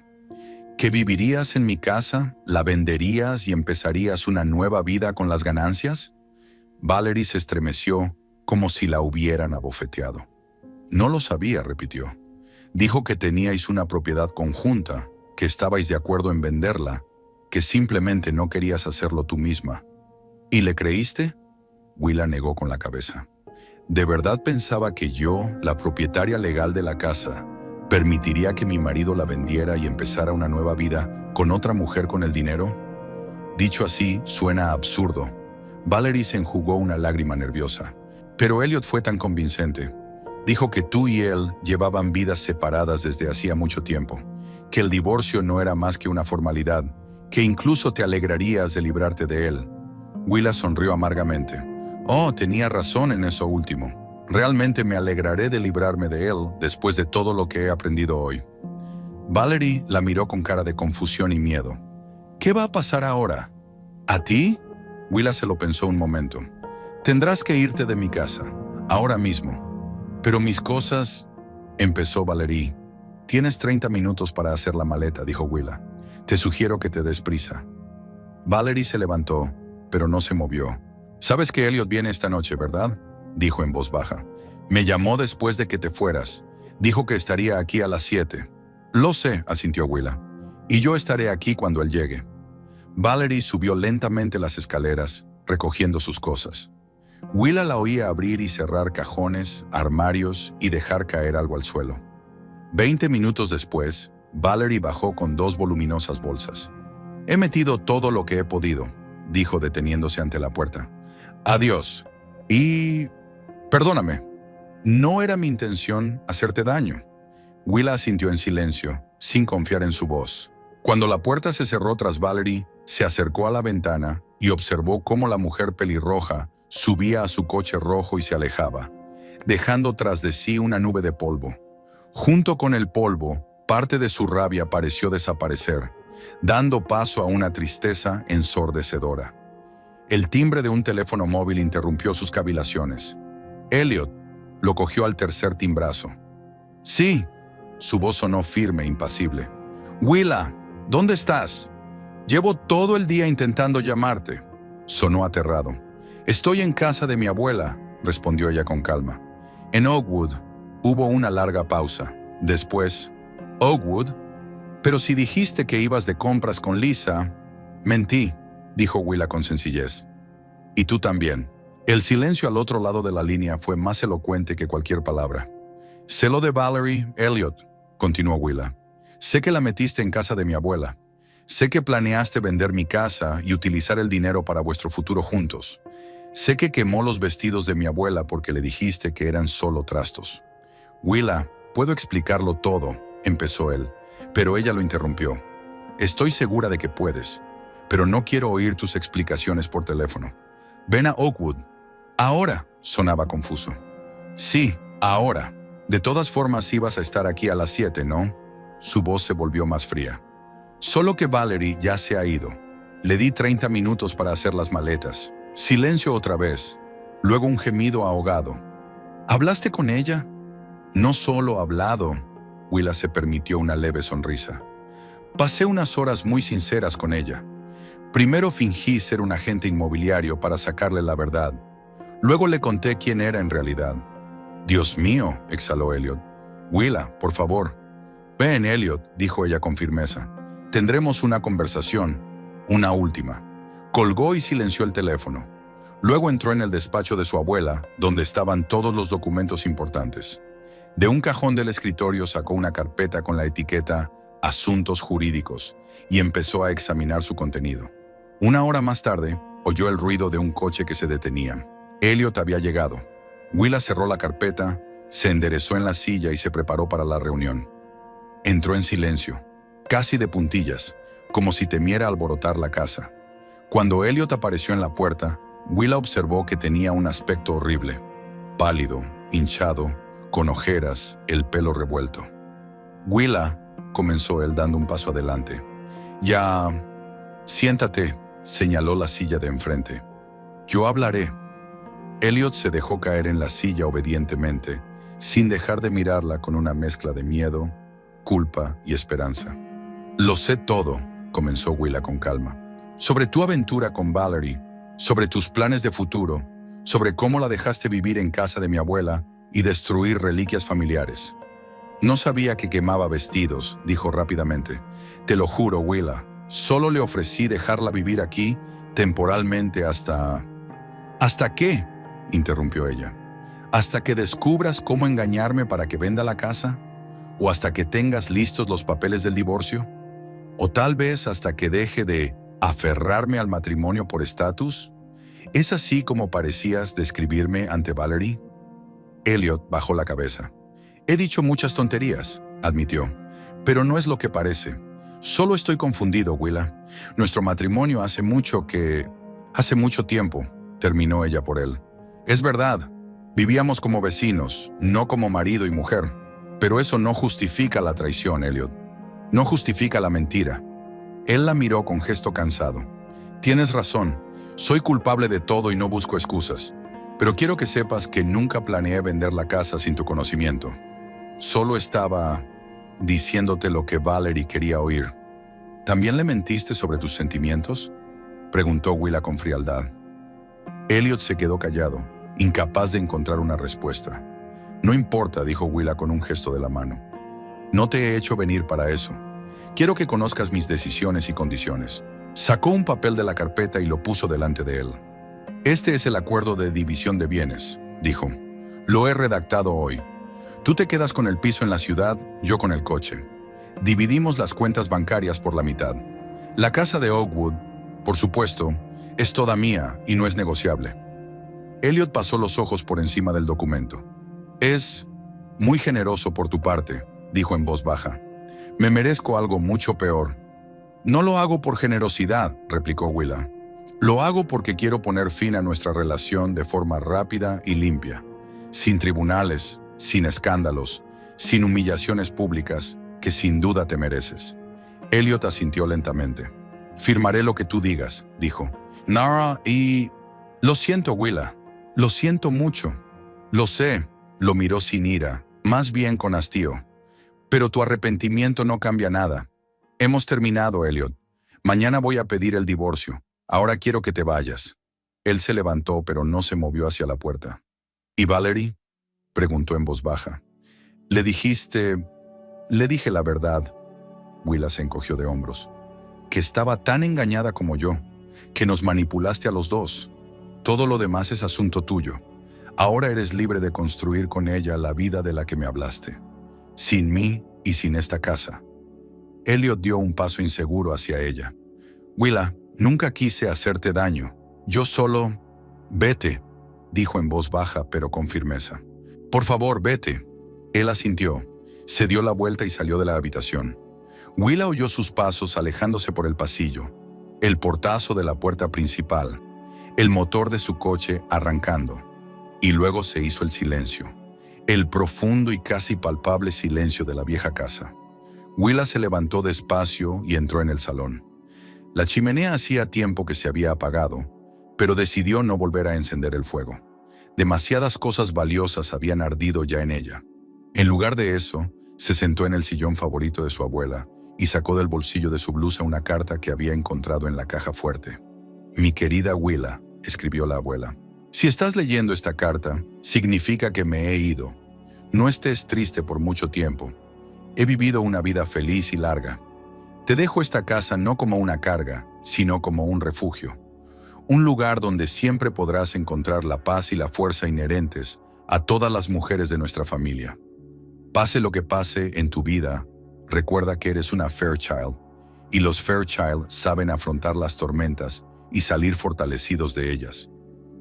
¿Que vivirías en mi casa, la venderías y empezarías una nueva vida con las ganancias? Valerie se estremeció como si la hubieran abofeteado. No lo sabía, repitió. Dijo que teníais una propiedad conjunta, que estabais de acuerdo en venderla, que simplemente no querías hacerlo tú misma. ¿Y le creíste? Willa negó con la cabeza. ¿De verdad pensaba que yo, la propietaria legal de la casa, permitiría que mi marido la vendiera y empezara una nueva vida con otra mujer con el dinero? Dicho así, suena absurdo. Valerie se enjugó una lágrima nerviosa. Pero Elliot fue tan convincente. Dijo que tú y él llevaban vidas separadas desde hacía mucho tiempo, que el divorcio no era más que una formalidad, que incluso te alegrarías de librarte de él. Willa sonrió amargamente. Oh, tenía razón en eso último. Realmente me alegraré de librarme de él después de todo lo que he aprendido hoy. Valerie la miró con cara de confusión y miedo. ¿Qué va a pasar ahora? ¿A ti? Willa se lo pensó un momento. Tendrás que irte de mi casa, ahora mismo. Pero mis cosas... Empezó Valerie. Tienes 30 minutos para hacer la maleta, dijo Willa. Te sugiero que te des prisa. Valerie se levantó, pero no se movió. Sabes que Elliot viene esta noche, ¿verdad?, dijo en voz baja. Me llamó después de que te fueras. Dijo que estaría aquí a las 7. Lo sé, asintió Willa. Y yo estaré aquí cuando él llegue. Valerie subió lentamente las escaleras, recogiendo sus cosas. Willa la oía abrir y cerrar cajones, armarios y dejar caer algo al suelo. 20 minutos después, Valerie bajó con 2 voluminosas bolsas. He metido todo lo que he podido, dijo deteniéndose ante la puerta. Adiós. Y... Perdóname, no era mi intención hacerte daño. Willa asintió en silencio, sin confiar en su voz. Cuando la puerta se cerró tras Valerie, se acercó a la ventana y observó cómo la mujer pelirroja subía a su coche rojo y se alejaba, dejando tras de sí una nube de polvo. Junto con el polvo, parte de su rabia pareció desaparecer, dando paso a una tristeza ensordecedora. El timbre de un teléfono móvil interrumpió sus cavilaciones. Elliot lo cogió al tercer timbrazo. Sí, su voz sonó firme e impasible. Willa, ¿Dónde estás? Llevo todo el día intentando llamarte. Sonó aterrado. Estoy en casa de mi abuela, respondió ella con calma. En Oakwood. Hubo una larga pausa. Después, ¿Oakwood? Pero si dijiste que ibas de compras con Lisa. Mentí, dijo Willa con sencillez. Y tú también. El silencio al otro lado de la línea fue más elocuente que cualquier palabra. Sé lo de Valerie, Elliot, continuó Willa. Sé que la metiste en casa de mi abuela. Sé que planeaste vender mi casa y utilizar el dinero para vuestro futuro juntos. Sé que quemó los vestidos de mi abuela porque le dijiste que eran solo trastos. Willa, puedo explicarlo todo, empezó él, pero ella lo interrumpió. Estoy segura de que puedes, pero no quiero oír tus explicaciones por teléfono. Ven a Oakwood. Ahora, sonaba confuso. Sí, ahora. De todas formas ibas a estar aquí a las 7, ¿no? Su voz se volvió más fría. Solo que Valerie ya se ha ido. Le di 30 minutos para hacer las maletas. Silencio otra vez. Luego un gemido ahogado. ¿Hablaste con ella? No solo hablado. Willa se permitió una leve sonrisa. Pasé unas horas muy sinceras con ella. Primero fingí ser un agente inmobiliario para sacarle la verdad. Luego le conté quién era en realidad. Dios mío, exhaló Elliot. Willa, por favor. Ven, Elliot, dijo ella con firmeza. Tendremos una conversación, una última. Colgó y silenció el teléfono. Luego entró en el despacho de su abuela, donde estaban todos los documentos importantes. De un cajón del escritorio sacó una carpeta con la etiqueta Asuntos Jurídicos y empezó a examinar su contenido. Una hora más tarde, oyó el ruido de un coche que se detenía. Elliot había llegado. Willa cerró la carpeta, se enderezó en la silla y se preparó para la reunión. Entró en silencio, casi de puntillas, como si temiera alborotar la casa. Cuando Elliot apareció en la puerta, Willa observó que tenía un aspecto horrible. Pálido, hinchado, con ojeras, el pelo revuelto. Willa, comenzó él dando un paso adelante. Ya, siéntate, señaló la silla de enfrente. Yo hablaré. Elliot se dejó caer en la silla obedientemente, sin dejar de mirarla con una mezcla de miedo, culpa y esperanza. Lo sé todo, comenzó Willa con calma. Sobre tu aventura con Valerie, sobre tus planes de futuro, sobre cómo la dejaste vivir en casa de mi abuela y destruir reliquias familiares. No sabía que quemaba vestidos, dijo rápidamente. Te lo juro, Willa, solo le ofrecí dejarla vivir aquí temporalmente hasta... ¿Hasta qué?, interrumpió ella. ¿Hasta que descubras cómo engañarme para que venda la casa? ¿O hasta que tengas listos los papeles del divorcio? ¿O tal vez hasta que deje de aferrarme al matrimonio por estatus? ¿Es así como parecías describirme ante Valerie? Elliot bajó la cabeza. He dicho muchas tonterías, admitió, pero no es lo que parece. Solo estoy confundido, Willa. Nuestro matrimonio hace mucho tiempo, terminó ella por él. Es verdad, vivíamos como vecinos, no como marido y mujer. Pero eso no justifica la traición, Elliot. No justifica la mentira. Él la miró con gesto cansado. Tienes razón, soy culpable de todo y no busco excusas. Pero quiero que sepas que nunca planeé vender la casa sin tu conocimiento. Solo estaba diciéndote lo que Valerie quería oír. ¿También le mentiste sobre tus sentimientos?, preguntó Willa con frialdad. Elliot se quedó callado, incapaz de encontrar una respuesta. No importa, dijo Willa con un gesto de la mano. No te he hecho venir para eso. Quiero que conozcas mis decisiones y condiciones. Sacó un papel de la carpeta y lo puso delante de él. Este es el acuerdo de división de bienes, dijo. Lo he redactado hoy. Tú te quedas con el piso en la ciudad, yo con el coche. Dividimos las cuentas bancarias por la mitad. La casa de Oakwood, por supuesto, es toda mía y no es negociable. Elliot pasó los ojos por encima del documento. Es muy generoso por tu parte, dijo en voz baja. Me merezco algo mucho peor. No lo hago por generosidad, replicó Willa. Lo hago porque quiero poner fin a nuestra relación de forma rápida y limpia, sin tribunales, sin escándalos, sin humillaciones públicas, que sin duda te mereces. Elliot asintió lentamente. Firmaré lo que tú digas, dijo. Nara y... Lo siento, Willa. Lo siento mucho. Lo sé. Lo miró sin ira, más bien con hastío. Pero tu arrepentimiento no cambia nada. Hemos terminado, Elliot. Mañana voy a pedir el divorcio. Ahora quiero que te vayas. Él se levantó, pero no se movió hacia la puerta. ¿Y Valerie? Preguntó en voz baja. Le dije la verdad. Willa se encogió de hombros. Que estaba tan engañada como yo, que nos manipulaste a los dos. Todo lo demás es asunto tuyo. Ahora eres libre de construir con ella la vida de la que me hablaste. Sin mí y sin esta casa. Elliot dio un paso inseguro hacia ella. Willa, nunca quise hacerte daño. Yo solo... Vete, dijo en voz baja pero con firmeza. Por favor, vete. Él asintió, se dio la vuelta y salió de la habitación. Willa oyó sus pasos alejándose por el pasillo, el portazo de la puerta principal, el motor de su coche arrancando. Y luego se hizo el silencio, el profundo y casi palpable silencio de la vieja casa. Willa se levantó despacio y entró en el salón. La chimenea hacía tiempo que se había apagado, pero decidió no volver a encender el fuego. Demasiadas cosas valiosas habían ardido ya en ella. En lugar de eso, se sentó en el sillón favorito de su abuela y sacó del bolsillo de su blusa una carta que había encontrado en la caja fuerte. Mi querida Willa, escribió la abuela, si estás leyendo esta carta, significa que me he ido. No estés triste por mucho tiempo. He vivido una vida feliz y larga. Te dejo esta casa no como una carga, sino como un refugio. Un lugar donde siempre podrás encontrar la paz y la fuerza inherentes a todas las mujeres de nuestra familia. Pase lo que pase en tu vida, recuerda que eres una Fairchild, y los Fairchild saben afrontar las tormentas y salir fortalecidos de ellas.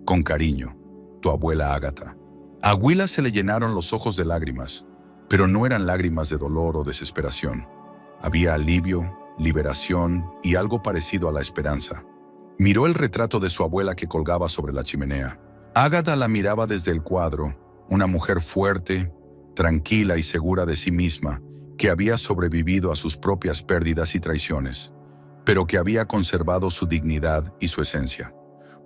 Con cariño, tu abuela Agatha. A Willa se le llenaron los ojos de lágrimas, pero no eran lágrimas de dolor o desesperación. Había alivio, liberación y algo parecido a la esperanza. Miró el retrato de su abuela que colgaba sobre la chimenea. Agatha la miraba desde el cuadro, una mujer fuerte, tranquila y segura de sí misma, que había sobrevivido a sus propias pérdidas y traiciones, pero que había conservado su dignidad y su esencia.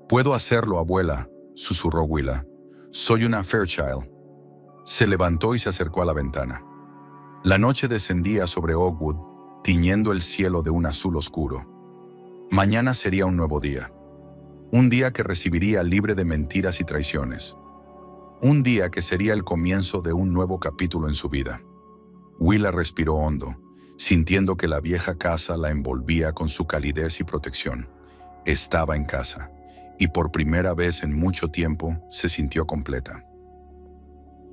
«Puedo hacerlo, abuela», susurró Willa. «Soy una Fairchild». Se levantó y se acercó a la ventana. La noche descendía sobre Oakwood, tiñendo el cielo de un azul oscuro. Mañana sería un nuevo día. Un día que recibiría libre de mentiras y traiciones. Un día que sería el comienzo de un nuevo capítulo en su vida. Willa respiró hondo, sintiendo que la vieja casa la envolvía con su calidez y protección. Estaba en casa, y por primera vez en mucho tiempo se sintió completa.